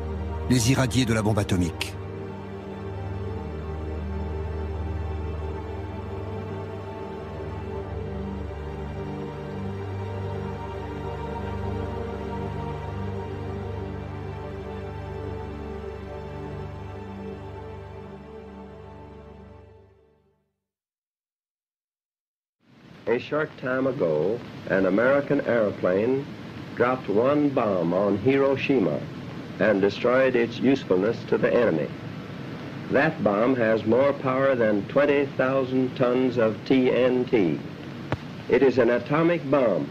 les irradiés de la bombe atomique.
A short time ago, an American airplane dropped one bomb on Hiroshima and destroyed its usefulness to the enemy. That bomb has more power than 20,000 tons of TNT. It is an atomic bomb.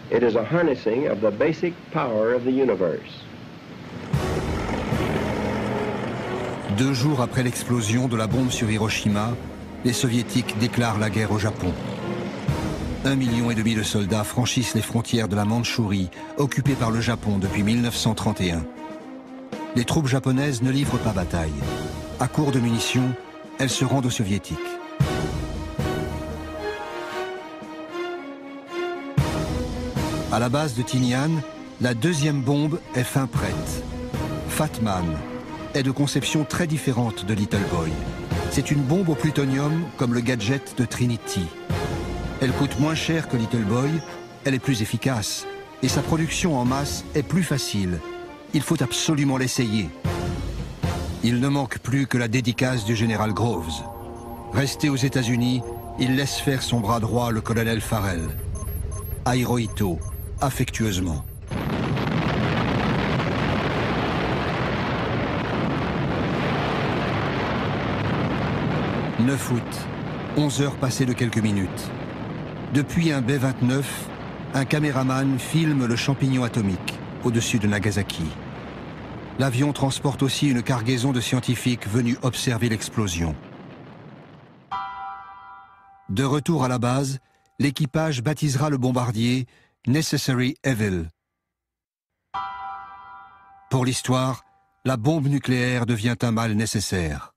It is a harnessing of the basic power of the universe.
2 jours après l'explosion de la bombe sur Hiroshima, les Soviétiques déclarent la guerre au Japon. 1,5 million de soldats franchissent les frontières de la Mandchourie, occupée par le Japon depuis 1931. Les troupes japonaises ne livrent pas bataille. À court de munitions, elles se rendent aux Soviétiques. À la base de Tinian, la 2e bombe est fin prête. Fat Man est de conception très différente de Little Boy. C'est une bombe au plutonium comme le gadget de Trinity. Elle coûte moins cher que Little Boy, elle est plus efficace et sa production en masse est plus facile. Il faut absolument l'essayer. Il ne manque plus que la dédicace du général Groves. Resté aux États-Unis, il laisse faire son bras droit, le colonel Farrell. À Hirohito, affectueusement. « 9 août, 11 heures passées de quelques minutes. Depuis un B-29, un caméraman filme le champignon atomique au-dessus de Nagasaki. L'avion transporte aussi une cargaison de scientifiques venus observer l'explosion. De retour à la base, l'équipage baptisera le bombardier Necessary Evil. Pour l'histoire, la bombe nucléaire devient un mal nécessaire.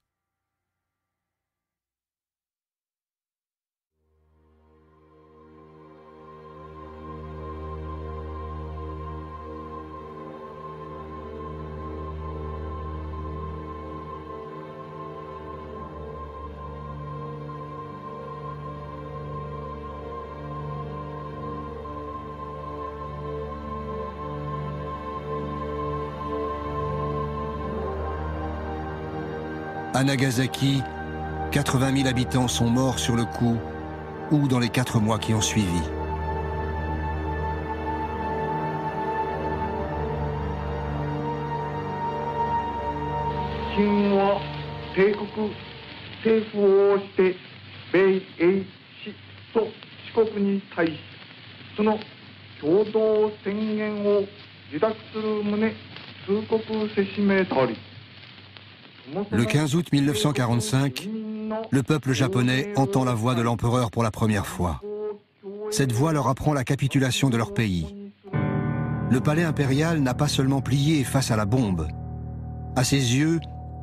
À Nagasaki, 80 000 habitants sont morts sur le coup ou dans les 4 mois qui ont suivi. Le 15 août 1945, le peuple japonais entend la voix de l'empereur pour la première fois. Cette voix leur apprend la capitulation de leur pays. Le palais impérial n'a pas seulement plié face à la bombe. À ses yeux,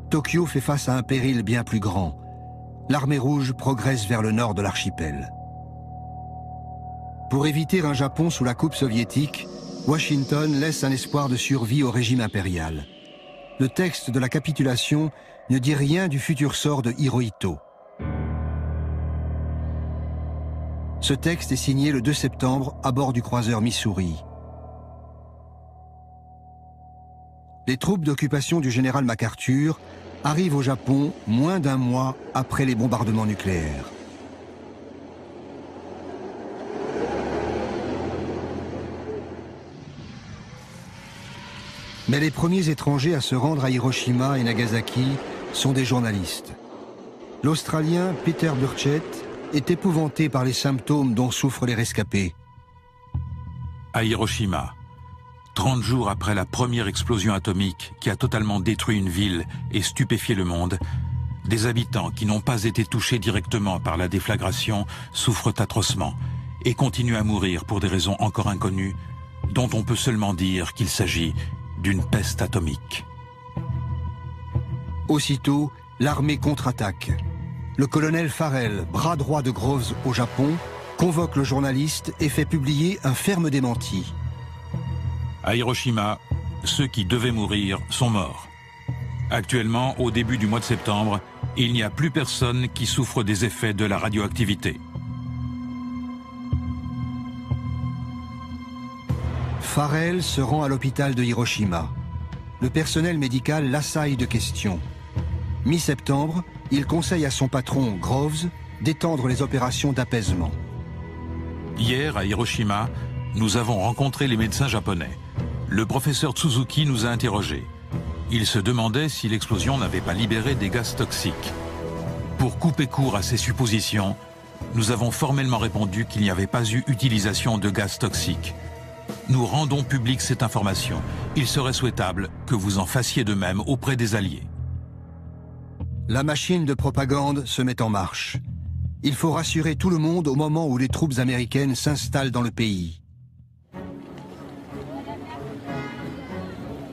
Tokyo fait face à un péril bien plus grand. L'armée rouge progresse vers le nord de l'archipel. Pour éviter un Japon sous la coupe soviétique, Washington laisse un espoir de survie au régime impérial. Le texte de la capitulation ne dit rien du futur sort de Hirohito. Ce texte est signé le 2 septembre à bord du croiseur Missouri. Les troupes d'occupation du général MacArthur arrivent au Japon moins d'un mois après les bombardements nucléaires. Mais les premiers étrangers à se rendre à Hiroshima et Nagasaki sont des journalistes. L'Australien Peter Burchett est épouvanté par les symptômes dont souffrent les rescapés.
À Hiroshima, 30 jours après la première explosion atomique qui a totalement détruit une ville et stupéfié le monde, des habitants qui n'ont pas été touchés directement par la déflagration souffrent atrocement et continuent à mourir pour des raisons encore inconnues, dont on peut seulement dire qu'il s'agit d'une peste atomique.
Aussitôt, l'armée contre-attaque. Le colonel Farrell, bras droit de Groves au Japon, convoque le journaliste et fait publier un ferme démenti.
À Hiroshima, ceux qui devaient mourir sont morts. Actuellement, au début du mois de septembre, il n'y a plus personne qui souffre des effets de la radioactivité.
Farrell se rend à l'hôpital de Hiroshima. Le personnel médical l'assaille de questions. Mi-septembre, il conseille à son patron, Groves, d'étendre les opérations d'apaisement.
Hier, à Hiroshima, nous avons rencontré les médecins japonais. Le professeur Tsuzuki nous a interrogés. Il se demandait si l'explosion n'avait pas libéré des gaz toxiques. Pour couper court à ces suppositions, nous avons formellement répondu qu'il n'y avait pas eu utilisation de gaz toxiques. Nous rendons publique cette information. Il serait souhaitable que vous en fassiez de même auprès des Alliés.
La machine de propagande se met en marche. Il faut rassurer tout le monde au moment où les troupes américaines s'installent dans le pays.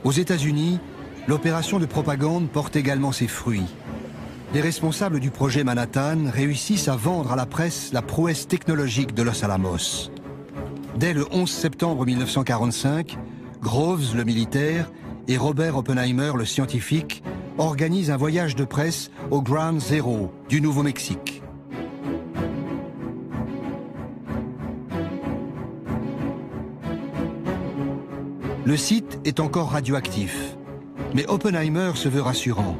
Aux États-Unis, l'opération de propagande porte également ses fruits. Les responsables du projet Manhattan réussissent à vendre à la presse la prouesse technologique de Los Alamos. Dès le 11 septembre 1945, Groves, le militaire, et Robert Oppenheimer, le scientifique, organisent un voyage de presse au Ground Zero du Nouveau-Mexique. Le site est encore radioactif. Mais Oppenheimer se veut rassurant.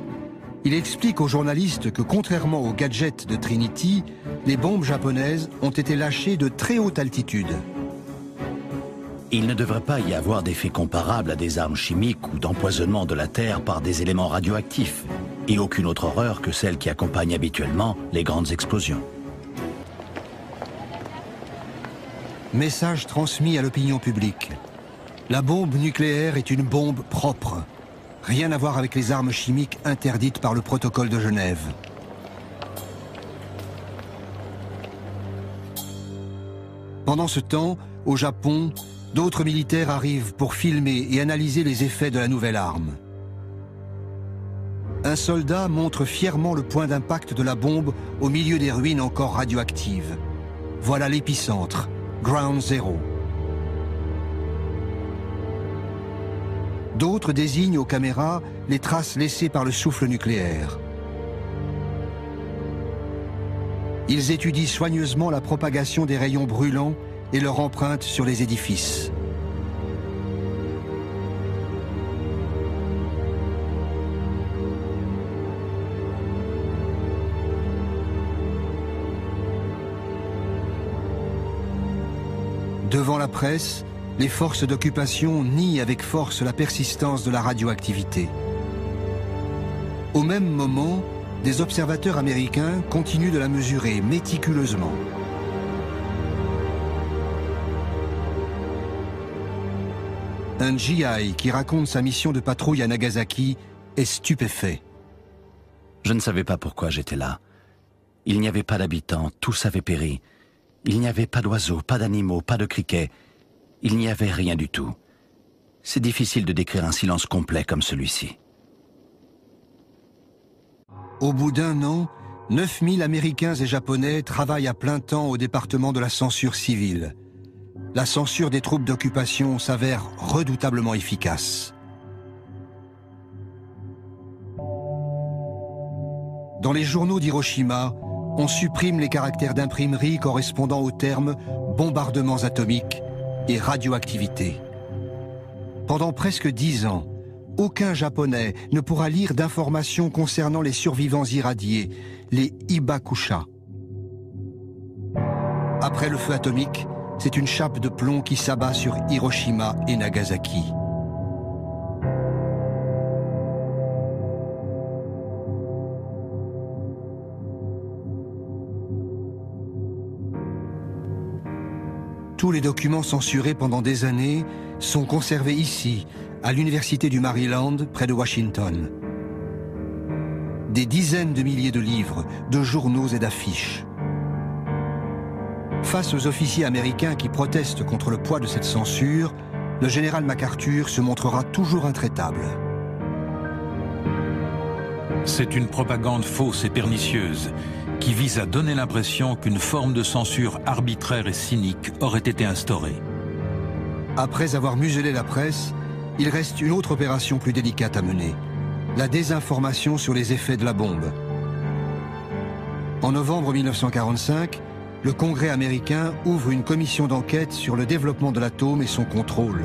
Il explique aux journalistes que contrairement aux gadgets de Trinity, les bombes japonaises ont été lâchées de très haute altitude.
Il ne devrait pas y avoir d'effet comparable à des armes chimiques ou d'empoisonnement de la Terre par des éléments radioactifs, et aucune autre horreur que celle qui accompagne habituellement les grandes explosions.
Message transmis à l'opinion publique. La bombe nucléaire est une bombe propre. Rien à voir avec les armes chimiques interdites par le protocole de Genève. Pendant ce temps, au Japon, d'autres militaires arrivent pour filmer et analyser les effets de la nouvelle arme. Un soldat montre fièrement le point d'impact de la bombe au milieu des ruines encore radioactives. Voilà l'épicentre, Ground Zero. D'autres désignent aux caméras les traces laissées par le souffle nucléaire. Ils étudient soigneusement la propagation des rayons brûlants et leur empreinte sur les édifices. Devant la presse, les forces d'occupation nient avec force la persistance de la radioactivité. Au même moment, des observateurs américains continuent de la mesurer méticuleusement. Un GI qui raconte sa mission de patrouille à Nagasaki est stupéfait.
Je ne savais pas pourquoi j'étais là. Il n'y avait pas d'habitants, tous avaient péri. Il n'y avait pas d'oiseaux, pas d'animaux, pas de criquets. Il n'y avait rien du tout. C'est difficile de décrire un silence complet comme celui-ci.
Au bout d'un an, 9000 Américains et Japonais travaillent à plein temps au département de la censure civile. La censure des troupes d'occupation s'avère redoutablement efficace. Dans les journaux d'Hiroshima, on supprime les caractères d'imprimerie correspondant aux termes « bombardements atomiques » et « radioactivité ». Pendant presque 10 ans, aucun Japonais ne pourra lire d'informations concernant les survivants irradiés, les Hibakusha. Après le feu atomique, c'est une chape de plomb qui s'abat sur Hiroshima et Nagasaki. Tous les documents censurés pendant des années sont conservés ici, à l'Université du Maryland, près de Washington. Des dizaines de milliers de livres, de journaux et d'affiches. Face aux officiers américains qui protestent contre le poids de cette censure, le général MacArthur se montrera toujours intraitable.
C'est une propagande fausse et pernicieuse qui vise à donner l'impression qu'une forme de censure arbitraire et cynique aurait été instaurée.
Après avoir muselé la presse, il reste une autre opération plus délicate à mener, la désinformation sur les effets de la bombe. En novembre 1945, le Congrès américain ouvre une commission d'enquête sur le développement de l'atome et son contrôle.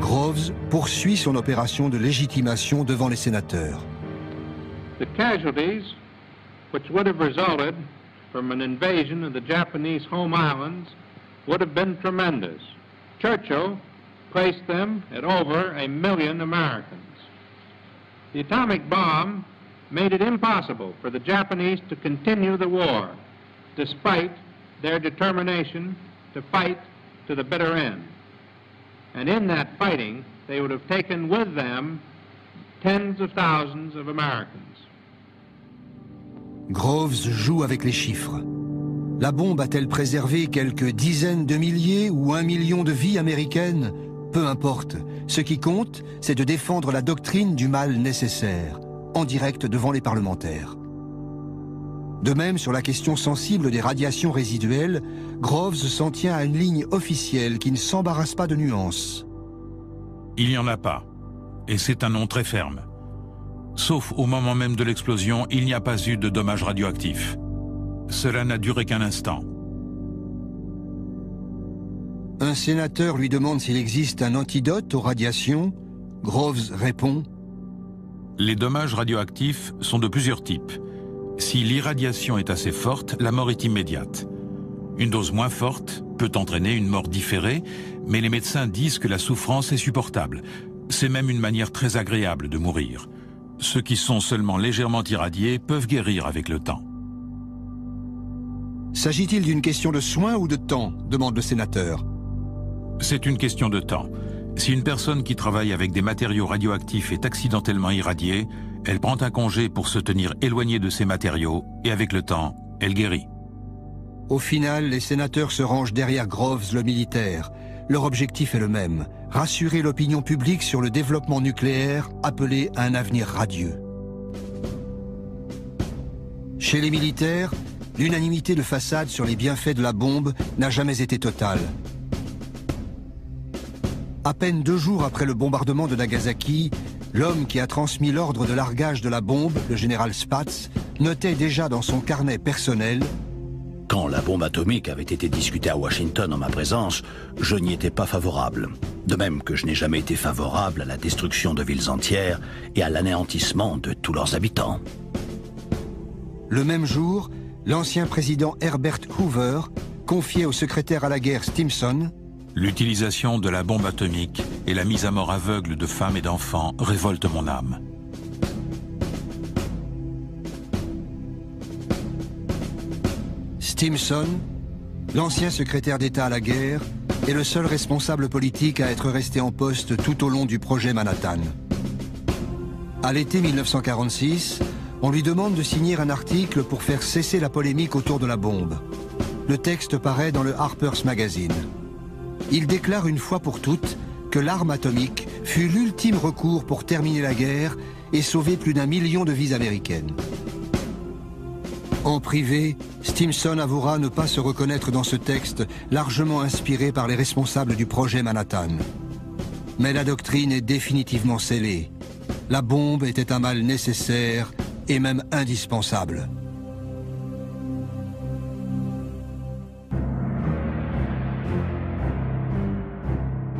Groves poursuit son opération de légitimation devant les sénateurs.
The casualties which would have resulted from an invasion of the Japanese home islands would have been tremendous. Churchill placed them at over 1 million Americans. The atomic bomb made it impossible for the Japanese to continue the war, despite their determination to fight to the bitter end. And in that fighting, they would have taken with them tens of thousands of Americans.
Groves joue avec les chiffres. La bombe a-t-elle préservé quelques dizaines de milliers ou 1 million de vies américaines? Peu importe. Ce qui compte, c'est de défendre la doctrine du mal nécessaire, en direct devant les parlementaires. De même, sur la question sensible des radiations résiduelles, Groves s'en tient à une ligne officielle qui ne s'embarrasse pas de nuances.
Il n'y en a pas. Et c'est un nom très ferme. Sauf au moment même de l'explosion, il n'y a pas eu de dommages radioactifs. Cela n'a duré qu'un instant.
Un sénateur lui demande s'il existe un antidote aux radiations. Groves répond:
Les dommages radioactifs sont de plusieurs types. Si l'irradiation est assez forte, la mort est immédiate. Une dose moins forte peut entraîner une mort différée, mais les médecins disent que la souffrance est supportable. C'est même une manière très agréable de mourir. Ceux qui sont seulement légèrement irradiés peuvent guérir avec le temps.
S'agit-il d'une question de soins ou de temps? Demande le sénateur.
C'est une question de temps. Si une personne qui travaille avec des matériaux radioactifs est accidentellement irradiée, elle prend un congé pour se tenir éloignée de ces matériaux et avec le temps, elle guérit.
Au final, les sénateurs se rangent derrière Groves, le militaire. Leur objectif est le même, rassurer l'opinion publique sur le développement nucléaire appelé à un avenir radieux. Chez les militaires, l'unanimité de façade sur les bienfaits de la bombe n'a jamais été totale. À peine 2 jours après le bombardement de Nagasaki, l'homme qui a transmis l'ordre de largage de la bombe, le général Spaatz, notait déjà dans son carnet personnel:
Quand la bombe atomique avait été discutée à Washington en ma présence, je n'y étais pas favorable. De même que je n'ai jamais été favorable à la destruction de villes entières et à l'anéantissement de tous leurs habitants.
Le même jour, l'ancien président Herbert Hoover confiait au secrétaire à la guerre Stimson:
L'utilisation de la bombe atomique et la mise à mort aveugle de femmes et d'enfants révoltent mon âme.
Stimson, l'ancien secrétaire d'État à la guerre, est le seul responsable politique à être resté en poste tout au long du projet Manhattan. À l'été 1946, on lui demande de signer un article pour faire cesser la polémique autour de la bombe. Le texte paraît dans le Harper's Magazine. Il déclare une fois pour toutes que l'arme atomique fut l'ultime recours pour terminer la guerre et sauver plus d'1 million de vies américaines. En privé, Stimson avouera ne pas se reconnaître dans ce texte largement inspiré par les responsables du projet Manhattan. Mais la doctrine est définitivement scellée. La bombe était un mal nécessaire et même indispensable.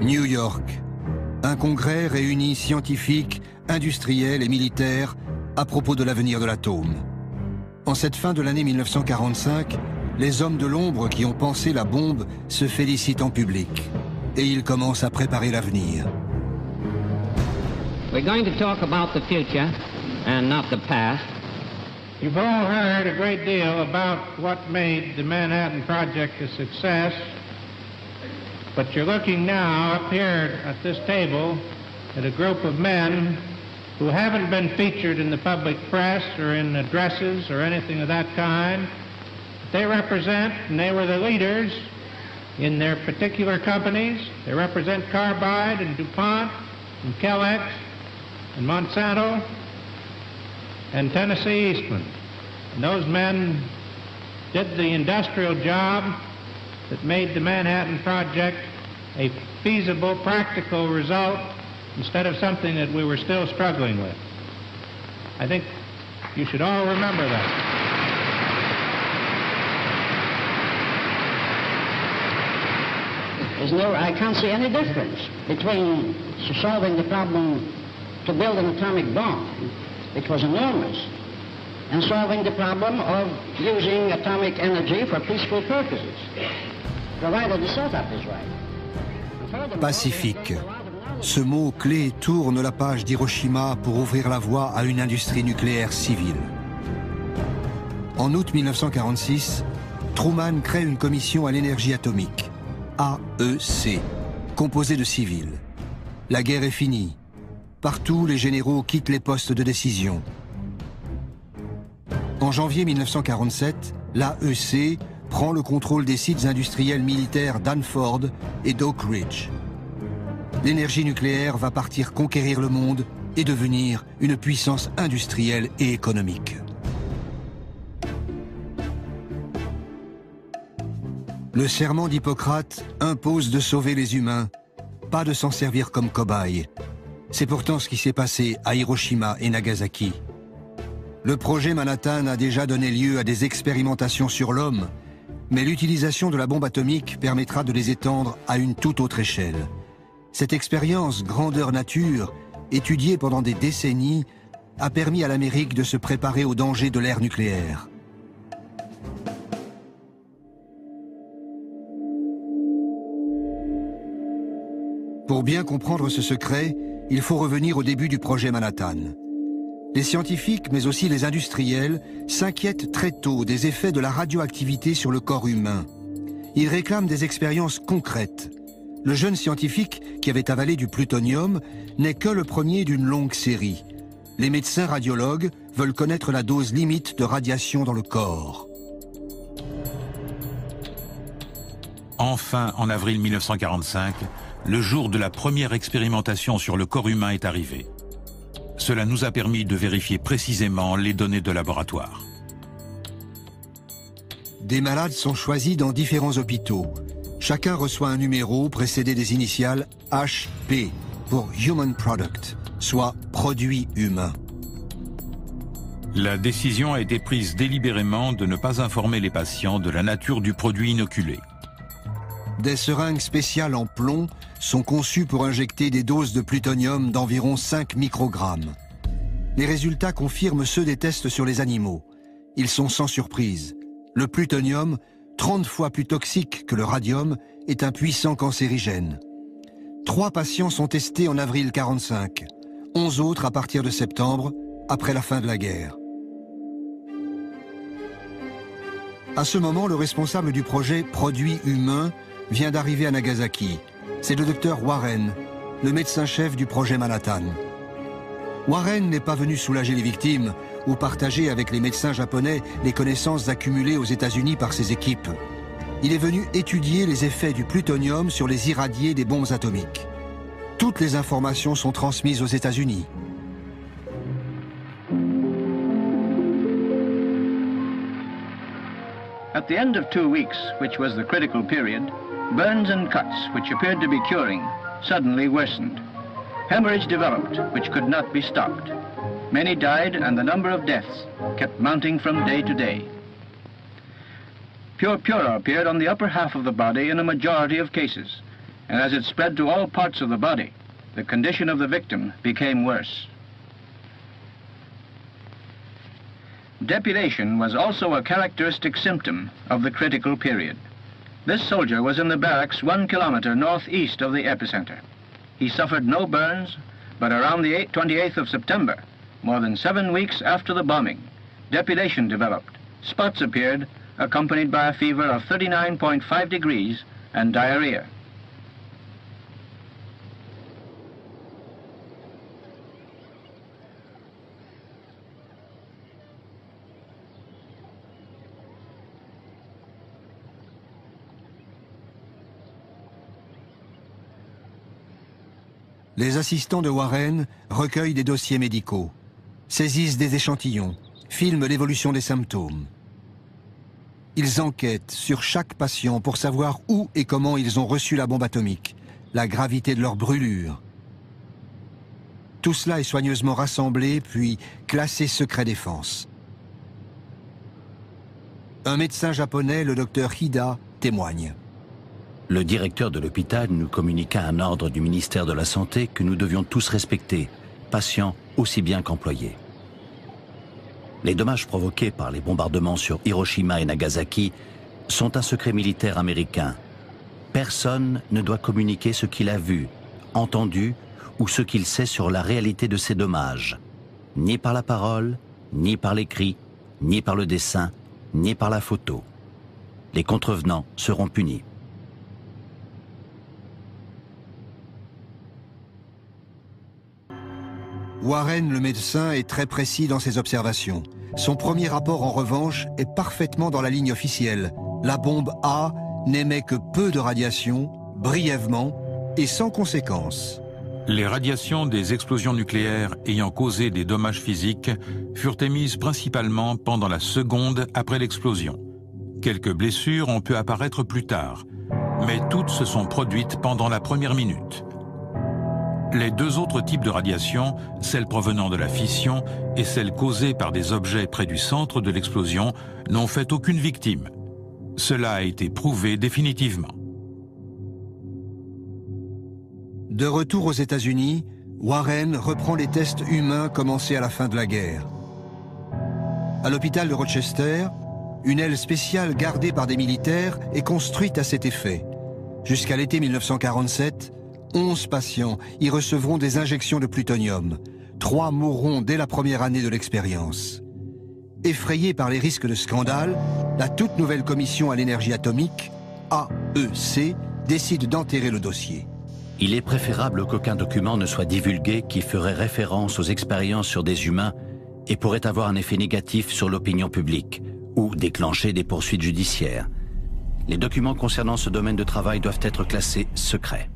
New York. Un congrès réunit scientifiques, industriels et militaires à propos de l'avenir de l'atome. En cette fin de l'année 1945, les hommes de l'ombre qui ont pensé la bombe se félicitent en public. Et ils commencent à préparer l'avenir.
We're going to talk about the future and not the past.
You've all heard a great deal about what made the Manhattan Project a success, but you're looking now up here at this table at a group of men who haven't been featured in the public press or in addresses or anything of that kind. They represent, and they were the leaders in their particular companies. They represent Carbide and DuPont and Kellex and Monsanto and Tennessee Eastman. And those men did the industrial job that made the Manhattan Project a feasible, practical result instead of something that we were still struggling with. I think you should all remember that.
I can't see any difference between solving the problem to build an atomic bomb, which was enormous, and solving the problem of using atomic energy for peaceful purposes, provided the setup is right.
Pacifique. Ce mot clé tourne la page d'Hiroshima pour ouvrir la voie à une industrie nucléaire civile. En août 1946, Truman crée une commission à l'énergie atomique, AEC, composée de civils. La guerre est finie. Partout, les généraux quittent les postes de décision. En janvier 1947, l'AEC prend le contrôle des sites industriels militaires d'Hanford et d'Oak Ridge. L'énergie nucléaire va partir conquérir le monde et devenir une puissance industrielle et économique. Le serment d'Hippocrate impose de sauver les humains, pas de s'en servir comme cobayes. C'est pourtant ce qui s'est passé à Hiroshima et Nagasaki. Le projet Manhattan a déjà donné lieu à des expérimentations sur l'homme, Mais l'utilisation de la bombe atomique permettra de les étendre à une toute autre échelle. Cette expérience grandeur nature, étudiée pendant des décennies, a permis à l'Amérique de se préparer aux dangers de l'ère nucléaire. Pour bien comprendre ce secret, il faut revenir au début du projet Manhattan. Les scientifiques, mais aussi les industriels, s'inquiètent très tôt des effets de la radioactivité sur le corps humain. Ils réclament des expériences concrètes. Le jeune scientifique, qui avait avalé du plutonium, n'est que le premier d'une longue série. Les médecins radiologues veulent connaître la dose limite de radiation dans le corps.
Enfin, en avril 1945, le jour de la première expérimentation sur le corps humain est arrivé. Cela nous a permis de vérifier précisément les données de laboratoire.
Des malades sont choisis dans différents hôpitaux. Chacun reçoit un numéro précédé des initiales HP pour Human Product, soit produit humain.
La décision a été prise délibérément de ne pas informer les patients de la nature du produit inoculé.
Des seringues spéciales en plomb sont conçues pour injecter des doses de plutonium d'environ 5 microgrammes. Les résultats confirment ceux des tests sur les animaux. Ils sont sans surprise. Le plutonium, 30 fois plus toxique que le radium, est un puissant cancérigène. 3 patients sont testés en avril 1945, 11 autres à partir de septembre, après la fin de la guerre. À ce moment, le responsable du projet Produit humain vient d'arriver à Nagasaki. C'est le docteur Warren, le médecin-chef du projet Manhattan. Warren n'est pas venu soulager les victimes ou partager avec les médecins japonais les connaissances accumulées aux États-Unis par ses équipes. Il est venu étudier les effets du plutonium sur les irradiés des bombes atomiques. Toutes les informations sont transmises aux États-Unis.
At the end of 2 weeks, which was the critical period, burns and cuts, which appeared to be curing, suddenly worsened. Hemorrhage developed, which could not be stopped. Many died, and the number of deaths kept mounting from day to day. Purpura appeared on the upper half of the body in a majority of cases, and as it spread to all parts of the body, the condition of the victim became worse. Depilation was also a characteristic symptom of the critical period. This soldier was in the barracks 1 kilometer northeast of the epicenter. He suffered no burns, but around the 28th of September, more than 7 weeks after the bombing, depilation developed. Spots appeared, accompanied by a fever of 39.5 degrees and diarrhea.
Les assistants de Warren recueillent des dossiers médicaux, saisissent des échantillons, filment l'évolution des symptômes. Ils enquêtent sur chaque patient pour savoir où et comment ils ont reçu la bombe atomique, la gravité de leur brûlure. Tout cela est soigneusement rassemblé, puis classé secret défense. Un médecin japonais, le docteur Hida, témoigne.
Le directeur de l'hôpital nous communiqua un ordre du ministère de la Santé que nous devions tous respecter, patients aussi bien qu'employés. Les dommages provoqués par les bombardements sur Hiroshima et Nagasaki sont un secret militaire américain. Personne ne doit communiquer ce qu'il a vu, entendu ou ce qu'il sait sur la réalité de ces dommages, ni par la parole, ni par l'écrit, ni par le dessin, ni par la photo. Les contrevenants seront punis.
Warren, le médecin, est très précis dans ses observations. Son premier rapport, en revanche, est parfaitement dans la ligne officielle. La bombe A n'émet que peu de radiation, brièvement et sans conséquence.
Les radiations des explosions nucléaires ayant causé des dommages physiques furent émises principalement pendant la seconde après l'explosion. Quelques blessures ont pu apparaître plus tard, mais toutes se sont produites pendant la première minute. Les 2 autres types de radiation, celle provenant de la fission et celle causée par des objets près du centre de l'explosion, n'ont fait aucune victime. Cela a été prouvé définitivement.
De retour aux États-Unis, Warren reprend les tests humains commencés à la fin de la guerre. À l'hôpital de Rochester, une aile spéciale gardée par des militaires est construite à cet effet. Jusqu'à l'été 1947, 11 patients y recevront des injections de plutonium. 3 mourront dès la première année de l'expérience. Effrayée par les risques de scandale, la toute nouvelle commission à l'énergie atomique, AEC, décide d'enterrer le dossier.
Il est préférable qu'aucun document ne soit divulgué qui ferait référence aux expériences sur des humains et pourrait avoir un effet négatif sur l'opinion publique ou déclencher des poursuites judiciaires. Les documents concernant ce domaine de travail doivent être classés secrets.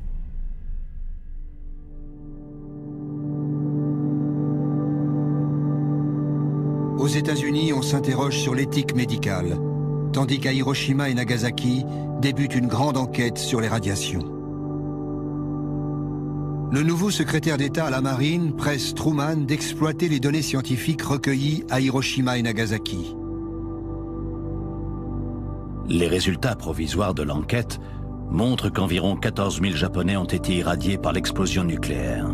Aux États-Unis, on s'interroge sur l'éthique médicale, tandis qu'à Hiroshima et Nagasaki débute une grande enquête sur les radiations. Le nouveau secrétaire d'État à la Marine presse Truman d'exploiter les données scientifiques recueillies à Hiroshima et Nagasaki.
Les résultats provisoires de l'enquête montrent qu'environ 14 000 Japonais ont été irradiés par l'explosion nucléaire.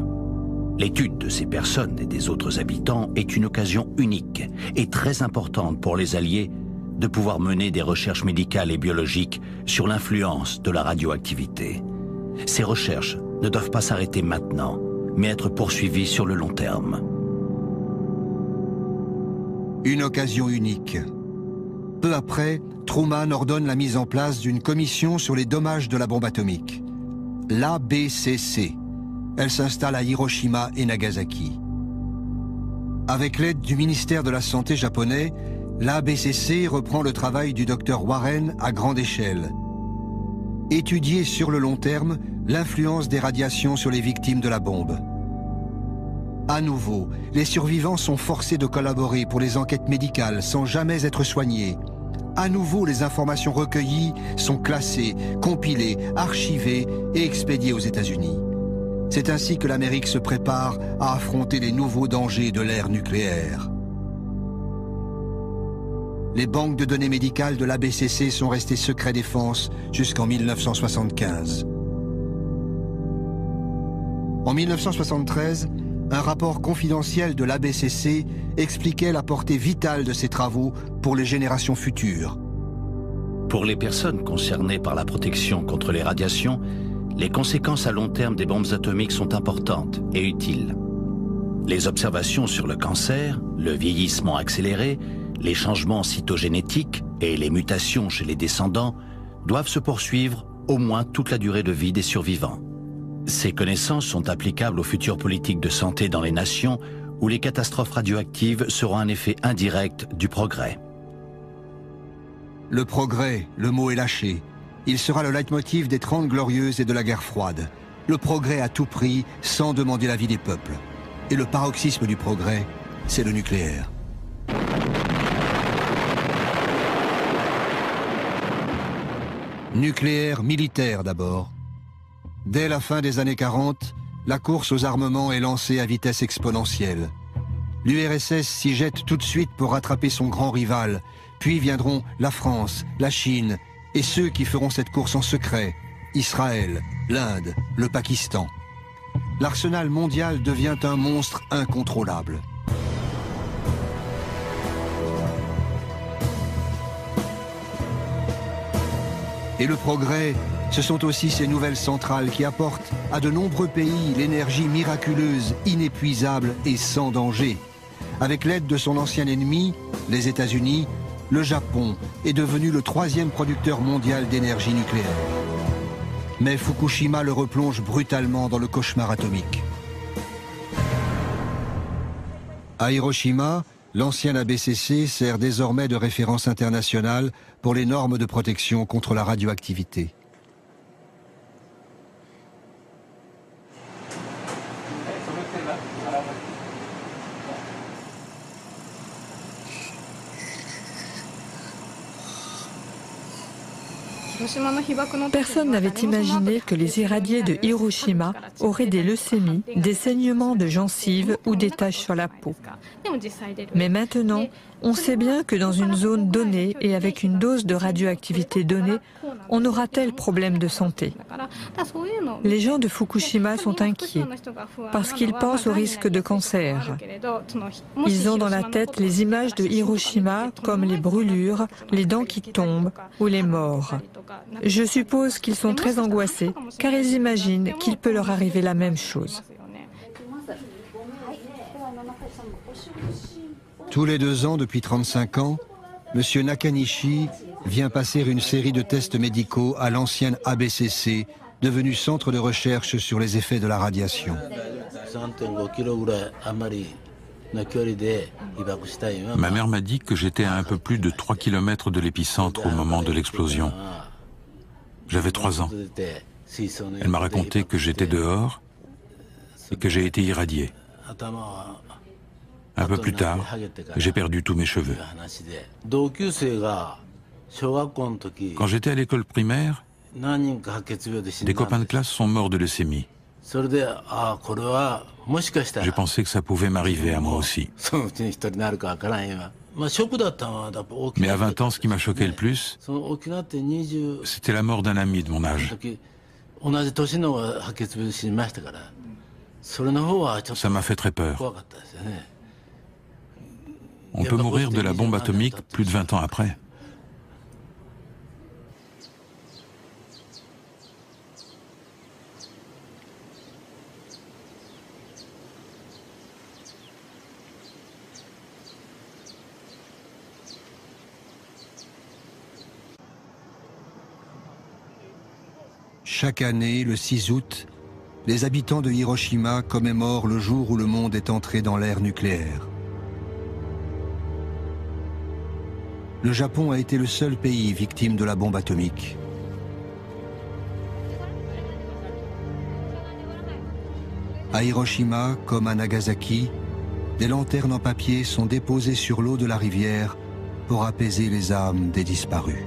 L'étude de ces personnes et des autres habitants est une occasion unique et très importante pour les Alliés de pouvoir mener des recherches médicales et biologiques sur l'influence de la radioactivité. Ces recherches ne doivent pas s'arrêter maintenant, mais être poursuivies sur le long terme.
Une occasion unique. Peu après, Truman ordonne la mise en place d'une commission sur les dommages de la bombe atomique, l'ABCC. Elle s'installe à Hiroshima et Nagasaki. Avec l'aide du ministère de la Santé japonais, l'ABCC reprend le travail du docteur Warren à grande échelle. Étudier sur le long terme l'influence des radiations sur les victimes de la bombe. À nouveau, les survivants sont forcés de collaborer pour les enquêtes médicales sans jamais être soignés. À nouveau, les informations recueillies sont classées, compilées, archivées et expédiées aux États-Unis. C'est ainsi que l'Amérique se prépare à affronter les nouveaux dangers de l'ère nucléaire. Les banques de données médicales de l'ABCC sont restées secret défense jusqu'en 1975. En 1973, un rapport confidentiel de l'ABCC expliquait la portée vitale de ces travaux pour les générations futures.
Pour les personnes concernées par la protection contre les radiations, les conséquences à long terme des bombes atomiques sont importantes et utiles. Les observations sur le cancer, le vieillissement accéléré, les changements cytogénétiques et les mutations chez les descendants doivent se poursuivre au moins toute la durée de vie des survivants. Ces connaissances sont applicables aux futures politiques de santé dans les nations où les catastrophes radioactives seront un effet indirect du progrès.
Le progrès, le mot est lâché. Il sera le leitmotiv des 30 Glorieuses et de la guerre froide. Le progrès à tout prix, sans demander l'avis des peuples. Et le paroxysme du progrès, c'est le nucléaire. Nucléaire militaire d'abord. Dès la fin des années 40, la course aux armements est lancée à vitesse exponentielle. L'URSS s'y jette tout de suite pour rattraper son grand rival, puis viendront la France, la Chine, et ceux qui feront cette course en secret, Israël, l'Inde, le Pakistan. L'arsenal mondial devient un monstre incontrôlable. Et le progrès, ce sont aussi ces nouvelles centrales qui apportent à de nombreux pays l'énergie miraculeuse, inépuisable et sans danger. Avec l'aide de son ancien ennemi, les États-Unis, le Japon est devenu le 3e producteur mondial d'énergie nucléaire. Mais Fukushima le replonge brutalement dans le cauchemar atomique. À Hiroshima, l'ancien ABCC sert désormais de référence internationale pour les normes de protection contre la radioactivité.
Personne n'avait imaginé que les irradiés de Hiroshima auraient des leucémies, des saignements de gencives ou des taches sur la peau. Mais maintenant, on sait bien que dans une zone donnée et avec une dose de radioactivité donnée, on aura tel problème de santé. Les gens de Fukushima sont inquiets parce qu'ils pensent au risque de cancer. Ils ont dans la tête les images de Hiroshima comme les brûlures, les dents qui tombent ou les morts. Je suppose qu'ils sont très angoissés car ils imaginent qu'il peut leur arriver la même chose.
Tous les 2 ans, depuis 35 ans, M. Nakanishi vient passer une série de tests médicaux à l'ancienne ABCC, devenue centre de recherche sur les effets de la radiation.
Ma mère m'a dit que j'étais à un peu plus de 3 km de l'épicentre au moment de l'explosion. J'avais 3 ans. Elle m'a raconté que j'étais dehors et que j'ai été irradié. Un peu plus tard, j'ai perdu tous mes cheveux. Quand j'étais à l'école primaire, des copains de classe sont morts de leucémie. J'ai pensé que ça pouvait m'arriver à moi aussi. Mais à 20 ans, ce qui m'a choqué le plus, c'était la mort d'un ami de mon âge. Ça m'a fait très peur. On peut mourir de la bombe atomique plus de 20 ans après.
Chaque année, le 6 août, les habitants de Hiroshima commémorent le jour où le monde est entré dans l'ère nucléaire. Le Japon a été le seul pays victime de la bombe atomique. À Hiroshima, comme à Nagasaki, des lanternes en papier sont déposées sur l'eau de la rivière pour apaiser les âmes des disparus.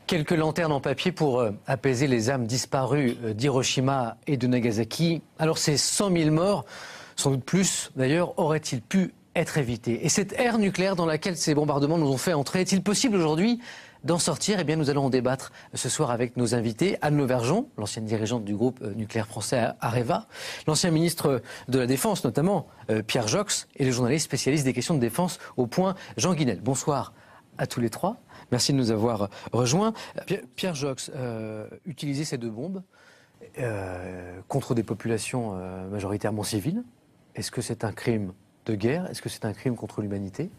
Quelques lanternes en papier pour apaiser les âmes disparues d'Hiroshima et de Nagasaki. Alors ces 100 000 morts, sans doute plus d'ailleurs, auraient-ils pu être évités? Et cette ère nucléaire dans laquelle ces bombardements nous ont fait entrer, est-il possible aujourd'hui d'en sortir? Eh bien, nous allons en débattre ce soir avec nos invités. Anne Lauvergeon, l'ancienne dirigeante du groupe nucléaire français Areva, l'ancien ministre de la Défense notamment, Pierre Jox, et le journaliste spécialiste des questions de défense au Point, Jean Guinel. Bonsoir à tous les trois. Merci de nous avoir rejoints. Pierre Jox, utiliser ces deux bombes contre des populations majoritairement civiles, est-ce que c'est un crime de guerre? Est-ce que c'est un crime contre l'humanité?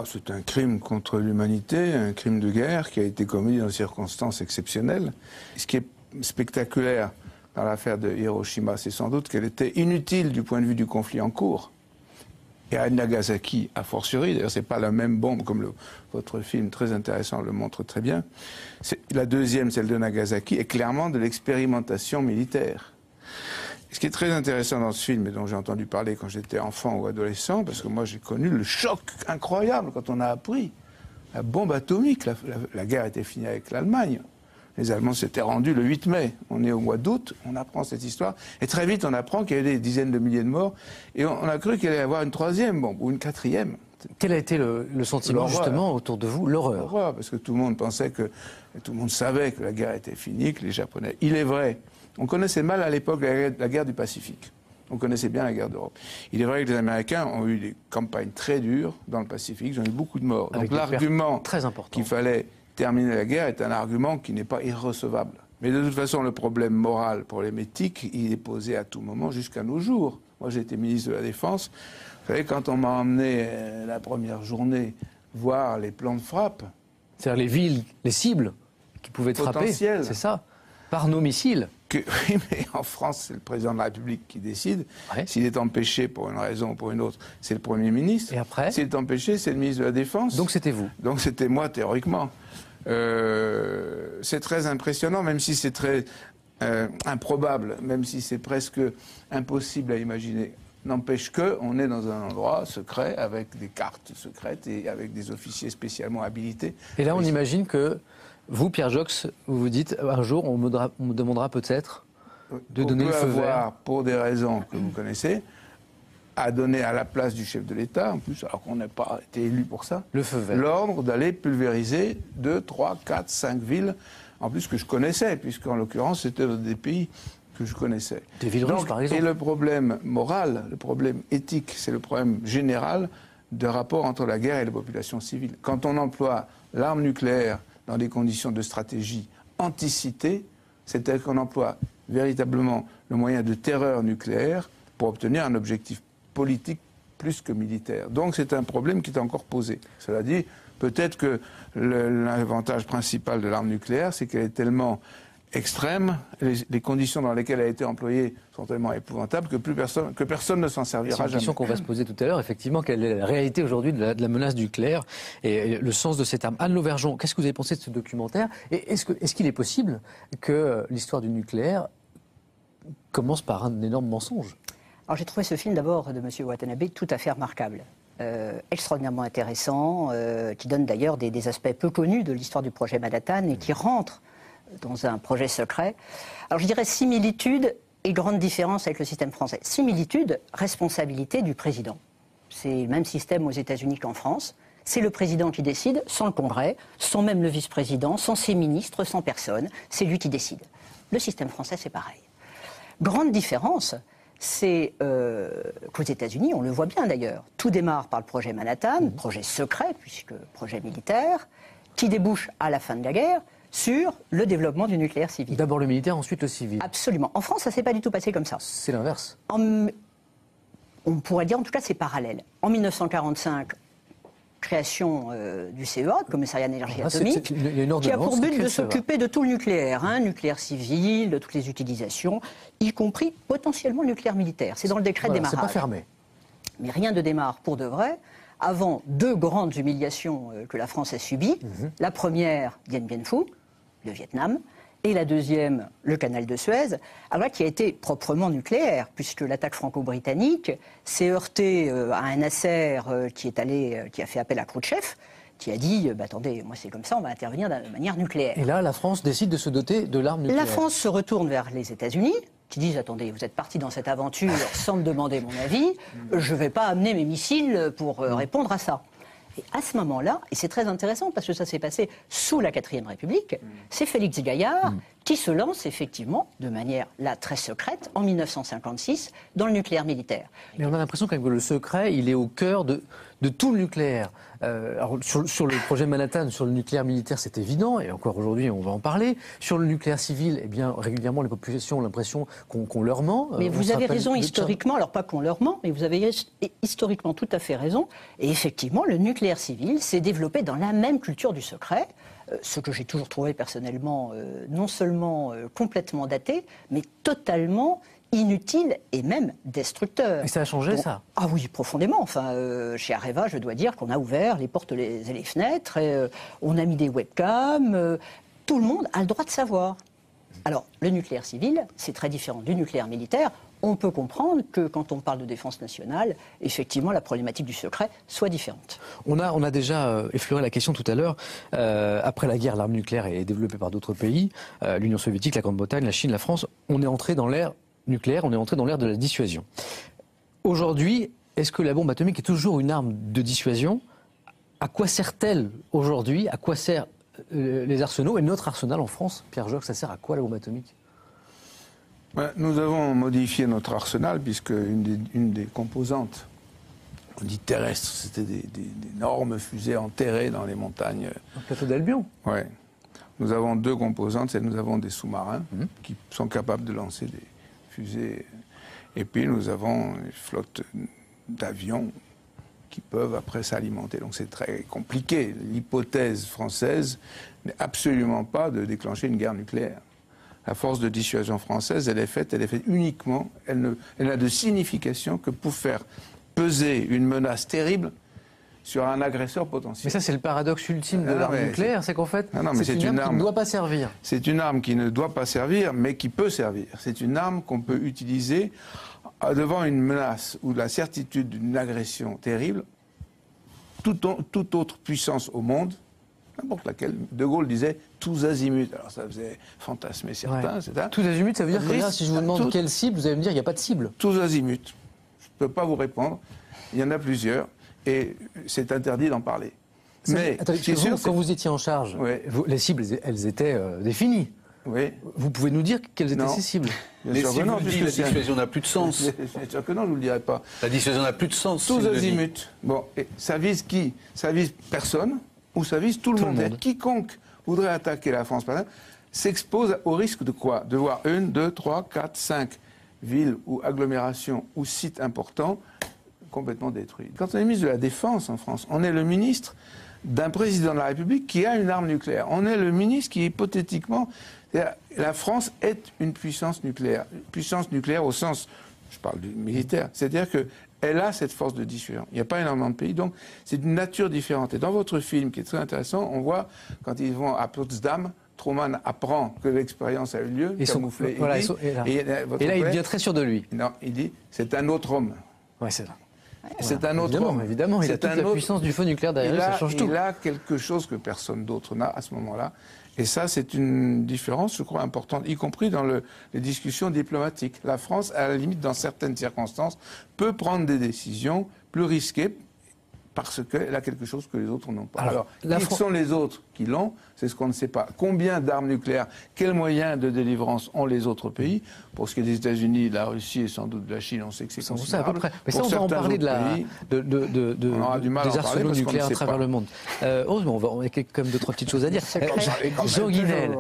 C'est un crime contre l'humanité, un crime de guerre qui a été commis dans des circonstances exceptionnelles. Ce qui est spectaculaire dans l'affaire de Hiroshima, c'est sans doute qu'elle était inutile du point de vue du conflit en cours. Et à Nagasaki, a fortiori, d'ailleurs c'est pas la même bombe comme votre film très intéressant le montre très bien. La deuxième, celle de Nagasaki, est clairement de l'expérimentation militaire. Ce qui est très intéressant dans ce film, et dont j'ai entendu parler quand j'étais enfant ou adolescent, parce que moi j'ai connu le choc incroyable quand on a appris la bombe atomique. La guerre était finie avec l'Allemagne. Les Allemands s'étaient rendus le 8 mai. On est au mois d'août, on apprend cette histoire. Et très vite, on apprend qu'il y avait des dizaines de milliers de morts. Et on a cru qu'il allait y avoir une troisième bombe, ou une quatrième.
Quel a été le sentiment, justement, autour de vous? L'horreur.
L'horreur, parce que tout le monde pensait que... Tout le monde savait que la guerre était finie, que les Japonais... Il est vrai, on connaissait mal à l'époque la guerre du Pacifique. On connaissait bien la guerre d'Europe. Il est vrai que les Américains ont eu des campagnes très dures dans le Pacifique. Ils ont eu beaucoup de morts.
Avec
donc l'argument qu'il fallait terminer la guerre est un argument qui n'est pas irrecevable. Mais de toute façon, le problème moral problématique, il est posé à tout moment jusqu'à nos jours. Moi, j'ai été ministre de la Défense. Vous savez, quand on m'a emmené la première journée voir les plans de frappe...
C'est-à-dire les villes, les cibles qui pouvaient être frappées, c'est ça, par nos missiles.
Oui, mais en France, c'est le président de la République qui décide. Ouais. S'il est empêché pour une raison ou pour une autre, c'est le Premier ministre.
Et après?
S'il est empêché, c'est le ministre de la Défense.
Donc c'était vous?
Donc c'était moi, théoriquement. C'est très impressionnant, même si c'est très improbable, même si c'est presque impossible à imaginer. N'empêche qu'on est dans un endroit secret, avec des cartes secrètes et avec des officiers spécialement habilités.
Et là, on imagine que vous, Pierre Joxe, vous vous dites, un jour, on me demandera peut-être de donner le feu vert.
Pour des raisons que vous connaissez, à donner à la place du chef de l'État, en plus, alors qu'on n'a pas été élu pour ça,
le feu vert,
l'ordre d'aller pulvériser 2, 3, 4, 5 villes, en plus que je connaissais, puisqu'en l'occurrence, c'était dans des pays que je connaissais.
Des villes russes, par exemple.
Et le problème moral, le problème éthique, c'est le problème général de rapport entre la guerre et la population civile. Quand on emploie l'arme nucléaire dans des conditions de stratégie anticitées, c'est-à-dire qu'on emploie véritablement le moyen de terreur nucléaire pour obtenir un objectif politique plus que militaire. Donc c'est un problème qui est encore posé. Cela dit, peut-être que l'avantage principal de l'arme nucléaire, c'est qu'elle est tellement extrême, les conditions dans lesquelles elle a été employée sont tellement épouvantables que personne ne s'en servira jamais.
C'est une question qu'on va se poser tout à l'heure, effectivement, quelle est la réalité aujourd'hui de la menace nucléaire et le sens de cette arme. Anne Lauvergeon, qu'est-ce que vous avez pensé de ce documentaire? Et est-ce qu'il est possible que l'histoire du nucléaire commence par un énorme mensonge?
Alors j'ai trouvé ce film d'abord de M. Watanabe tout à fait remarquable. Extraordinairement intéressant, qui donne d'ailleurs des aspects peu connus de l'histoire du projet Manhattan et qui rentre dans un projet secret. Alors je dirais similitude et grande différence avec le système français. Similitude, responsabilité du président. C'est le même système aux États-Unis qu'en France. C'est le président qui décide, sans le Congrès, sans même le vice-président, sans ses ministres, sans personne. C'est lui qui décide. Le système français, c'est pareil. Grande différence, c'est qu'aux États-Unis, on le voit bien d'ailleurs, tout démarre par le projet Manhattan, projet secret, puisque projet militaire, qui débouche à la fin de la guerre sur le développement du nucléaire civil.
D'abord le militaire, ensuite le civil.
Absolument. En France, ça ne s'est pas du tout passé comme ça.
C'est l'inverse.
On pourrait dire, en tout cas, c'est parallèle. En 1945, création du CEA, le Commissariat d'énergie atomique, qui a pour but de s'occuper de tout le nucléaire, nucléaire civil, de toutes les utilisations, y compris potentiellement le nucléaire militaire. C'est dans le décret de démarrage.
C'est pas fermé.
Mais rien ne démarre pour de vrai avant deux grandes humiliations que la France a subies. La première, Dien Bien Phu, le Vietnam, et la deuxième, le canal de Suez, alors qui a été proprement nucléaire, puisque l'attaque franco-britannique s'est heurtée à un Nasser qui a fait appel à Khrouchtchev, qui a dit attendez, moi c'est comme ça, on va intervenir de manière nucléaire.
Et là, la France décide de se doter de l'arme nucléaire.
La France se retourne vers les États-Unis, qui disent attendez, vous êtes partis dans cette aventure sans me demander mon avis, je ne vais pas amener mes missiles pour répondre à ça. Et à ce moment-là, et c'est très intéressant parce que ça s'est passé sous la 4e République, c'est Félix Gaillard qui se lance effectivement, de manière là très secrète, en 1956, dans le nucléaire militaire.
Mais on a l'impression quand même que le secret, il est au cœur de tout le nucléaire. Alors sur le projet Manhattan, sur le nucléaire militaire, c'est évident, et encore aujourd'hui, on va en parler. Sur le nucléaire civil, eh bien, régulièrement, les populations ont l'impression qu'on leur ment.
Mais vous avez raison historiquement, alors pas qu'on leur ment, mais vous avez historiquement tout à fait raison. Et effectivement, le nucléaire civil s'est développé dans la même culture du secret, ce que j'ai toujours trouvé personnellement non seulement complètement daté, mais totalement inutile et même destructeur.
Et ça a changé, ça?
Ah oui, profondément. Enfin, chez Areva, je dois dire qu'on a ouvert les portes et les fenêtres, et, on a mis des webcams, tout le monde a le droit de savoir. Alors, le nucléaire civil, c'est très différent du nucléaire militaire. On peut comprendre que quand on parle de défense nationale, effectivement, la problématique du secret soit différente.
On a déjà effleuré la question tout à l'heure. Après la guerre, l'arme nucléaire est développée par d'autres pays. L'Union soviétique, la Grande-Bretagne, la Chine, la France. On est entré dans l'ère nucléaire, on est entré dans l'ère de la dissuasion. Aujourd'hui, est-ce que la bombe atomique est toujours une arme de dissuasion? À quoi sert-elle aujourd'hui? À quoi servent les arsenaux? Et notre arsenal en France, Pierre Joxe, ça sert à quoi la bombe atomique?
Nous avons modifié notre arsenal, puisque une des composantes, on dit terrestres, c'était d'énormes fusées enterrées dans les montagnes.
Le plateau d'Albion?
Oui. Nous avons deux composantes, c'est nous avons des sous-marins qui sont capables de lancer des fusées. Et puis nous avons une flotte d'avions qui peuvent après s'alimenter. Donc c'est très compliqué. L'hypothèse française n'est absolument pas de déclencher une guerre nucléaire. La force de dissuasion française, elle est faite uniquement, elle n'a de signification que pour faire peser une menace terrible sur un agresseur potentiel.
Mais ça, c'est le paradoxe ultime de l'arme nucléaire, c'est qu'en fait, c'est une arme qui ne doit pas servir.
C'est une arme qui ne doit pas servir, mais qui peut servir. C'est une arme qu'on peut utiliser devant une menace ou la certitude d'une agression terrible. Toute autre puissance au monde, n'importe laquelle, De Gaulle disait tous azimuts. Alors ça faisait fantasmer certains.
Ouais. Tous azimuts, ça veut dire que là, si je vous demande quelle cible, vous allez me dire qu'il n'y a pas de cible.
Tous azimuts. Je ne peux pas vous répondre. Il y en a plusieurs. Et c'est interdit d'en parler.
Mais quand vous étiez en charge, les cibles, elles étaient définies.
Oui.
Vous pouvez nous dire quelles étaient ces cibles?
Mais si vous dites la dissuasion n'a plus de sens.
Bien sûr que non, je ne vous le dirai pas.
La dissuasion n'a plus de sens.
Tous azimuts. Bon, et ça vise qui? Ça vise personne ou ça vise tout le monde. Quiconque voudrait attaquer la France, par exemple, s'expose au risque de quoi? De voir 1, 2, 3, 4, 5 villes ou agglomérations ou sites importants complètement détruits. Quand on est ministre de la Défense en France, on est le ministre d'un président de la République qui a une arme nucléaire. On est le ministre qui, hypothétiquement... La France est une puissance nucléaire. Une puissance nucléaire au sens, je parle du militaire, c'est-à-dire qu'elle a cette force de dissuasion. Il n'y a pas énormément de pays, donc c'est d'une nature différente. Et dans votre film, qui est très intéressant, on voit, quand ils vont à Potsdam, Truman apprend que l'expérience a eu lieu, camouflé.
Voilà, et là, il devient très sûr de lui.
Non, il dit, c'est un autre homme.
Ouais, c'est ça.
C'est un autre homme.
Évidemment, il a toute la puissance du feu nucléaire derrière lui, ça change tout.
Il a quelque chose que personne d'autre n'a à ce moment-là. Et ça, c'est une différence, je crois, importante, y compris dans les discussions diplomatiques. La France, à la limite, dans certaines circonstances, peut prendre des décisions plus risquées parce qu'elle a quelque chose que les autres n'ont pas. Alors qui sont les autres qui l'ont? C'est ce qu'on ne sait pas. Combien d'armes nucléaires, quels moyens de délivrance ont les autres pays? Pour ce qui est des États-Unis, de la Russie et sans doute de la Chine, on sait que c'est considérable.
À peu près. Mais ça, on va en parler des arsenaux nucléaires à travers le monde. Heureusement, on a quand même 2-3 petites choses à dire. Jean Guinel,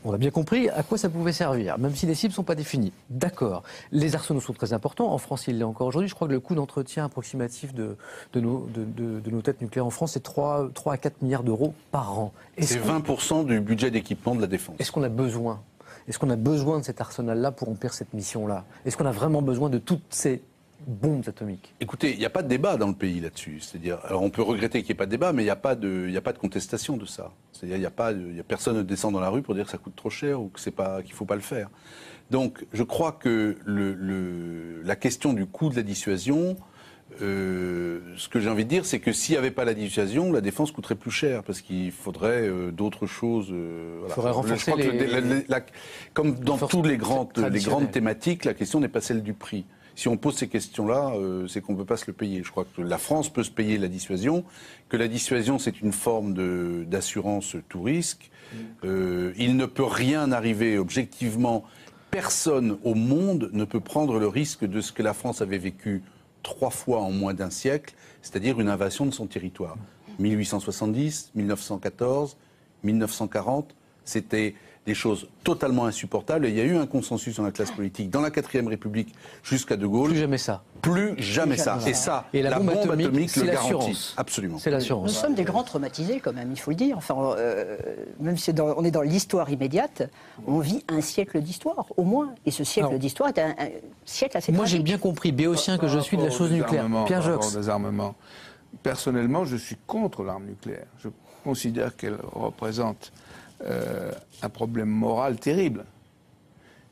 on a bien compris à quoi ça pouvait servir, même si les cibles ne sont pas définies. D'accord. Les arsenaux sont très importants. En France, il l'est encore aujourd'hui. Je crois que le coût d'entretien approximatif de nos têtes nucléaires en France, c'est 3 à 4 milliards d'euros par an.
C'est 20% du budget d'équipement de la défense.
Est-ce qu'on a besoin? Est-ce qu'on a besoin de cet arsenal-là pour remplir cette mission-là? Est-ce qu'on a vraiment besoin de toutes ces bombes atomiques?
Écoutez, il n'y a pas de débat dans le pays là-dessus. C'est-à-dire, alors on peut regretter qu'il n'y ait pas de débat, mais il n'y a pas de contestation de ça. C'est-à-dire, personne ne descend dans la rue pour dire que ça coûte trop cher ou qu'il ne faut pas le faire. Donc, je crois que la question du coût de la dissuasion, ce que j'ai envie de dire, c'est que s'il n'y avait pas la dissuasion, la défense coûterait plus cher, parce qu'il faudrait d'autres choses.
Il faudrait renforcer
comme dans toutes les grandes thématiques, la question n'est pas celle du prix. Si on pose ces questions-là, c'est qu'on ne peut pas se le payer. Je crois que la France peut se payer la dissuasion, que la dissuasion, c'est une forme d'assurance tout risque. Il ne peut rien arriver objectivement. Personne au monde ne peut prendre le risque de ce que la France avait vécu 3 fois en moins d'un siècle, c'est-à-dire une invasion de son territoire. 1870, 1914, 1940, c'était des choses totalement insupportables. Et il y a eu un consensus dans la classe politique, dans la 4e République jusqu'à De Gaulle.
Plus jamais ça.
Plus jamais ça. Et ça,
et la bombe atomique
le garantit. Absolument.
C'est l'assurance.
Nous sommes des grands traumatisés quand même, il faut le dire. Enfin, même si on est dans l'histoire immédiate, on vit un siècle d'histoire, au moins. Et ce siècle d'histoire est un siècle assez
Moi, j'ai bien compris, béotien que je suis de la chose nucléaire. Pierre Jox.
Personnellement, je suis contre l'arme nucléaire. Je considère qu'elle représente un problème moral terrible.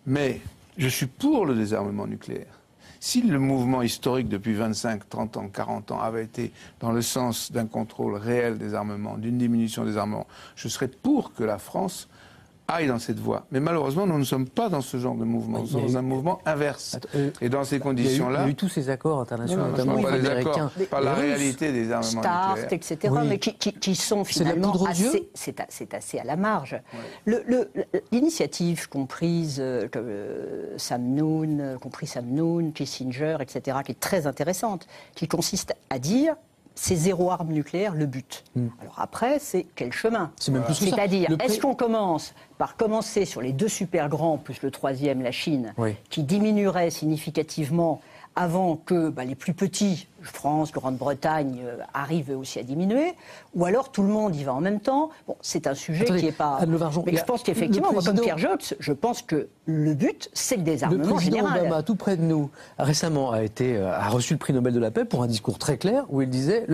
Mais je suis pour le désarmement nucléaire. Si le mouvement historique depuis 25, 30 ans, 40 ans avait été dans le sens d'un contrôle réel des armements, d'une diminution des armements, je serais pour que la France aille dans cette voie. Mais malheureusement, nous ne sommes pas dans ce genre de mouvement. Nous sommes dans un mouvement inverse. Et dans ces conditions-là...
Il y a eu tous ces accords internationaux,
notamment américains. Pas la réalité des armements nucléaires.
START, etc., mais qui sont finalement assez... C'est assez à la marge. Ouais. L'initiative qu'ont prise Sam Nunn, Kissinger, etc., qui est très intéressante, qui consiste à dire... c'est 0 arme nucléaire le but. Alors après, c'est quel chemin? C'est-à-dire, est-ce qu'on commence par commencer sur les 2 super grands, plus le 3e, la Chine, qui diminuerait significativement avant que les plus petits, France, Grande-Bretagne, arrivent aussi à diminuer, ou alors tout le monde y va en même temps. Bon, c'est un sujet qui n'est pas... Mais je pense qu'effectivement, moi, comme Pierre Jox, je pense que le but, c'est le désarmement général.
Le président Obama, tout près de nous, récemment a reçu le prix Nobel de la paix pour un discours très clair où il disait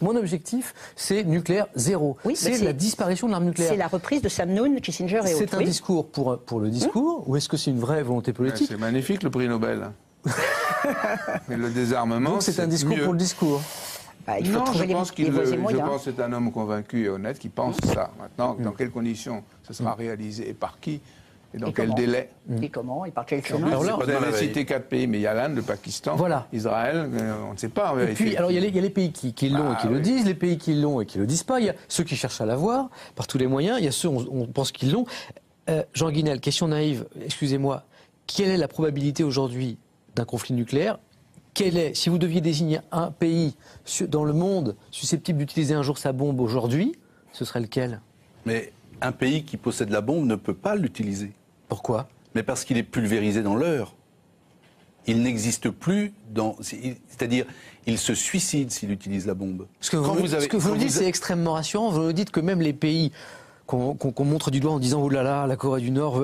mon objectif, c'est nucléaire zéro.
Oui,
c'est la disparition de l'arme nucléaire.
C'est la reprise de Sam Nunn, Kissinger et autres.
C'est un discours pour le discours ou est-ce que c'est une vraie volonté politique?
C'est magnifique le prix Nobel. Mais le désarmement,
donc c'est un discours
mieux.
pour le discours.
Il faut trouver les voies et moyens.
Je pense que c'est un homme convaincu et honnête qui pense ça. Maintenant, dans quelles conditions ça sera réalisé et par qui et dans quel délai?
Et comment et par quel chemin?
Vous avez cité 4 pays, mais il y a l'Inde, le Pakistan, Israël, on ne sait pas en vérité.
Et puis, alors il y a les pays qui l'ont et qui le disent, les pays qui l'ont et qui le disent pas. Il y a ceux qui cherchent à l'avoir par tous les moyens. Il y a ceux on pense qu'ils l'ont. Jean Guinel, question naïve, excusez-moi. Quelle est la probabilité aujourd'hui d'un conflit nucléaire? Si vous deviez désigner un pays dans le monde susceptible d'utiliser un jour sa bombe aujourd'hui, ce serait lequel?
Mais un pays qui possède la bombe ne peut pas l'utiliser.
Pourquoi?
Mais parce qu'il est pulvérisé dans l'heure. Il n'existe plus dans... C'est-à-dire, il se suicide s'il utilise la bombe.
Ce que vous dites, c'est extrêmement rassurant. Vous nous dites que même les pays qu'on montre du doigt en disant « Oh là là, la Corée du Nord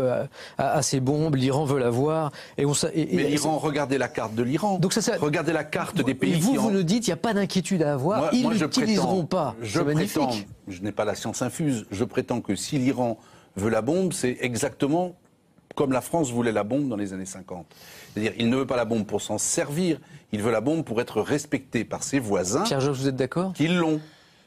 a ses bombes, l'Iran veut l'avoir. » Mais
l'Iran, regardez la carte de l'Iran. Regardez la carte des pays
qui... Vous nous dites, il n'y a pas d'inquiétude à avoir, ils ne l'utiliseront pas.
Je prétends, je n'ai pas la science infuse, je prétends que si l'Iran veut la bombe, c'est exactement comme la France voulait la bombe dans les années 50. C'est-à-dire, il ne veut pas la bombe pour s'en servir, il veut la bombe pour être respecté par ses voisins.
Pierre Jox, vous êtes d'accord?
Qui l'ont.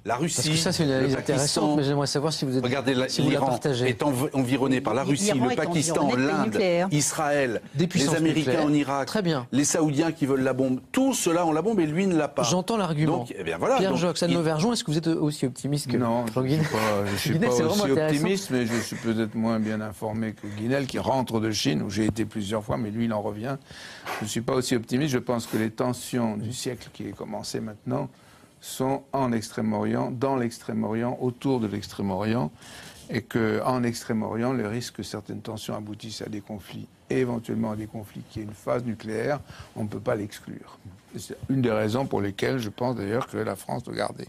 La Russie,
parce que ça, c'est une analyse intéressante, mais j'aimerais savoir si vous êtes.
Regardez,
si vous la partagez.
Est environné par la Russie, le Pakistan, l'Inde, Israël, les Américains en Irak,
très bien.
Les Saoudiens qui veulent la bombe. Tous ceux-là ont la bombe et lui ne l'a pas.
J'entends l'argument.
Voilà,
Pierre Jox, Anne Lauvergeon, est-ce que vous êtes aussi optimiste que
Jean Guinel? Je ne suis pas aussi optimiste, mais je suis peut-être moins bien informé que Guinel, qui rentre de Chine, où j'ai été plusieurs fois, mais lui, il en revient. Je ne suis pas aussi optimiste. Je pense que les tensions du siècle qui est commencé maintenant sont en Extrême-Orient, dans l'Extrême-Orient, autour de l'Extrême-Orient, et qu'en Extrême-Orient, le risque que certaines tensions aboutissent à des conflits, et éventuellement à des conflits qui aient une phase nucléaire, on ne peut pas l'exclure. C'est une des raisons pour lesquelles je pense d'ailleurs que la France doit garder,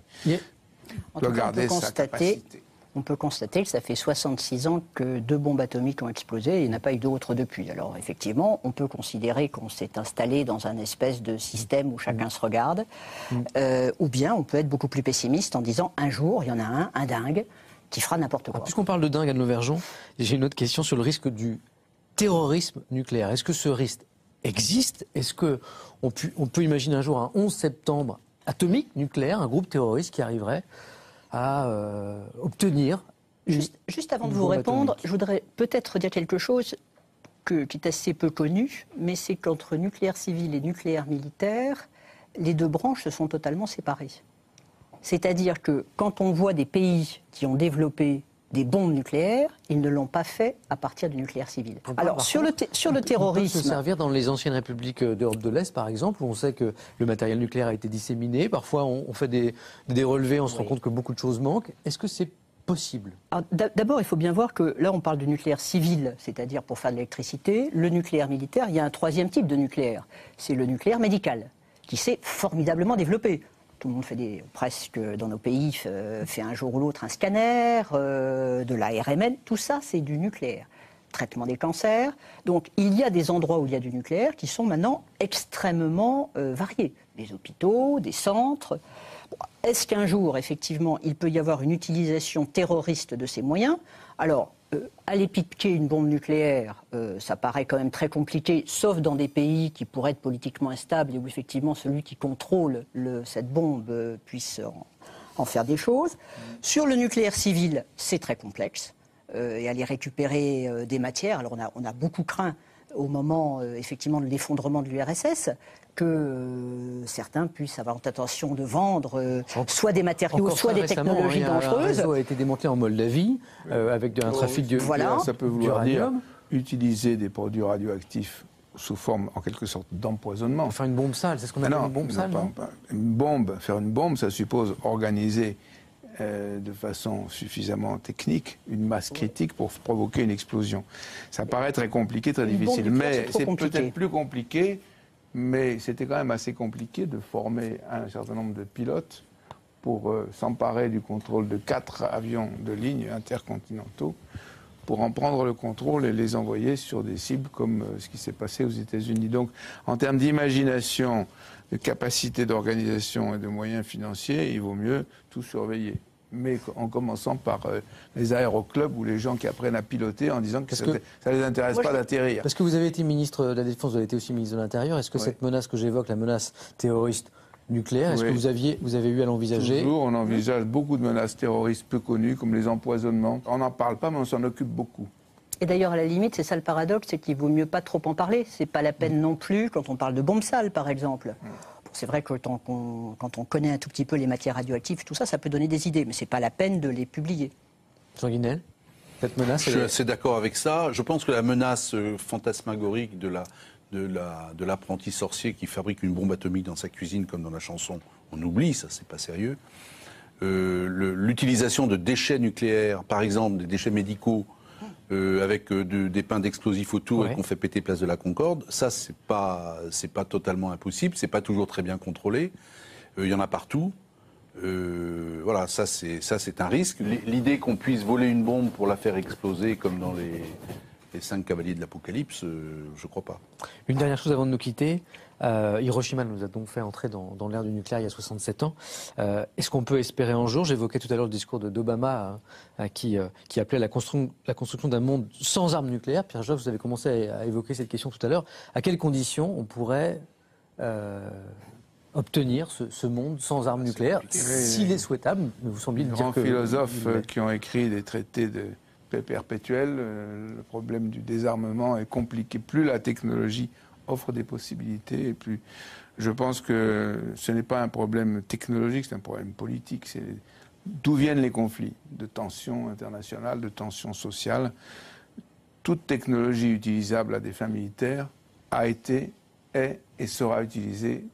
sa capacité.
On peut constater que ça fait 66 ans que 2 bombes atomiques ont explosé et il n'y en a pas eu d'autres depuis. Alors effectivement, on peut considérer qu'on s'est installé dans un espèce de système où chacun se regarde, ou bien on peut être beaucoup plus pessimiste en disant un jour, il y en a un dingue, qui fera n'importe quoi.
Puisqu'on parle de dingue, Anne Lauvergeon, j'ai une autre question sur le risque du terrorisme nucléaire. Est-ce que ce risque existe? Est-ce qu'on peut imaginer un jour un 11 septembre atomique, nucléaire, un groupe terroriste qui arriverait à obtenir...
Juste avant de vous répondre, je voudrais peut-être dire quelque chose qui est assez peu connu, mais c'est qu'entre nucléaire civil et nucléaire militaire, les deux branches se sont totalement séparées. C'est-à-dire que quand on voit des pays qui ont développé des bombes nucléaires, ils ne l'ont pas fait à partir du nucléaire civil. Alors, sur le terrorisme...
On peut se servir dans les anciennes républiques d'Europe de l'Est, par exemple, où on sait que le matériel nucléaire a été disséminé. Parfois, on fait des relevés, on se rend compte que beaucoup de choses manquent. Est-ce que c'est possible?
D'abord, il faut bien voir que là, on parle du nucléaire civil, c'est-à-dire pour faire de l'électricité. Le nucléaire militaire, il y a un troisième type de nucléaire. C'est le nucléaire médical, qui s'est formidablement développé. Tout le monde presque dans nos pays, fait un jour ou l'autre un scanner, de la RMN, tout ça c'est du nucléaire. Traitement des cancers. Donc il y a des endroits où il y a du nucléaire qui sont maintenant extrêmement variés. Des hôpitaux, des centres. Est-ce qu'un jour, effectivement, il peut y avoir une utilisation terroriste de ces moyens? Alors, aller piquer une bombe nucléaire, ça paraît quand même très compliqué, sauf dans des pays qui pourraient être politiquement instables et où effectivement celui qui contrôle cette bombe puisse en faire des choses. Sur le nucléaire civil, c'est très complexe. Et aller récupérer des matières, alors on a beaucoup craint au moment effectivement de l'effondrement de l'URSS que certains puissent avoir l'intention de vendre soit des matériaux, soit des technologies dangereuses.
Un réseau a été démantelé en Moldavie avec un trafic de
ça peut vouloir dire utiliser des produits radioactifs sous forme en quelque sorte d'empoisonnement.
Faire une bombe sale, c'est ce qu'on appelle une bombe sale, non ?
Faire une bombe, ça suppose organiser de façon suffisamment technique une masse critique pour provoquer une explosion. Ça paraît très compliqué, très difficile, mais c'est peut-être plus compliqué Mais c'était quand même assez compliqué de former un certain nombre de pilotes pour s'emparer du contrôle de 4 avions de ligne intercontinentaux, pour en prendre le contrôle et les envoyer sur des cibles comme ce qui s'est passé aux États-Unis. Donc, en termes d'imagination, de capacité d'organisation et de moyens financiers, il vaut mieux tout surveiller. Mais en commençant par les aéroclubs ou les gens qui apprennent à piloter en disant que ça ne les intéresse pas d'atterrir.
Parce que vous avez été ministre de la Défense, vous avez été aussi ministre de l'Intérieur. Est-ce que cette menace que j'évoque, la menace terroriste nucléaire, est-ce que vous avez eu à l'envisager?
Toujours, on envisage beaucoup de menaces terroristes peu connues, comme les empoisonnements. On n'en parle pas, mais on s'en occupe beaucoup.
Et d'ailleurs, à la limite, c'est ça le paradoxe, c'est qu'il vaut mieux pas trop en parler. C'est pas la peine non plus quand on parle de bombes sales, par exemple. C'est vrai que quand on connaît un tout petit peu les matières radioactives, tout ça, ça peut donner des idées, mais c'est pas la peine de les publier.
Jean Guinel, cette menace...
Je suis assez d'accord avec ça. Je pense que la menace fantasmagorique de l'apprenti sorcier qui fabrique une bombe atomique dans sa cuisine, comme dans la chanson, on oublie, ça c'est pas sérieux. L'utilisation de déchets nucléaires, par exemple des déchets médicaux, avec des pains d'explosifs autour et qu'on fait péter place de la Concorde, ça c'est pas totalement impossible, c'est pas toujours très bien contrôlé, il y en a partout. Voilà, ça c'est un risque. L'idée qu'on puisse voler une bombe pour la faire exploser comme dans les 5 cavaliers de l'Apocalypse, je crois pas.
Une dernière chose avant de nous quitter. Hiroshima nous a donc fait entrer dans l'ère du nucléaire il y a 67 ans. Est-ce qu'on peut espérer un jour, j'évoquais tout à l'heure le discours d'Obama qui appelait la construction d'un monde sans armes nucléaires. Pierre Jox, vous avez commencé à évoquer cette question tout à l'heure. À quelles conditions on pourrait obtenir ce monde sans armes nucléaires, s'il est souhaitable? Vous semblez dire
grands philosophes qui ont écrit des traités de paix perpétuelle, le problème du désarmement est compliqué. Plus la technologie offre des possibilités, et plus je pense que ce n'est pas un problème technologique, c'est un problème politique. C'est d'où viennent les conflits, de tensions internationales, de tensions sociales. Toute technologie utilisable à des fins militaires a été, est et sera utilisée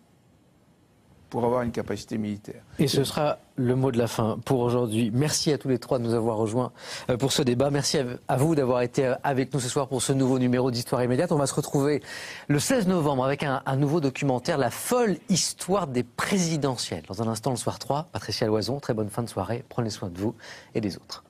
pour avoir une capacité militaire.
Et ce sera le mot de la fin pour aujourd'hui. Merci à tous les trois de nous avoir rejoints pour ce débat. Merci à vous d'avoir été avec nous ce soir pour ce nouveau numéro d'Histoire immédiate. On va se retrouver le 16 novembre avec un nouveau documentaire, La folle histoire des présidentielles. Dans un instant, le soir 3, Patricia Loison, très bonne fin de soirée. Prenez soin de vous et des autres.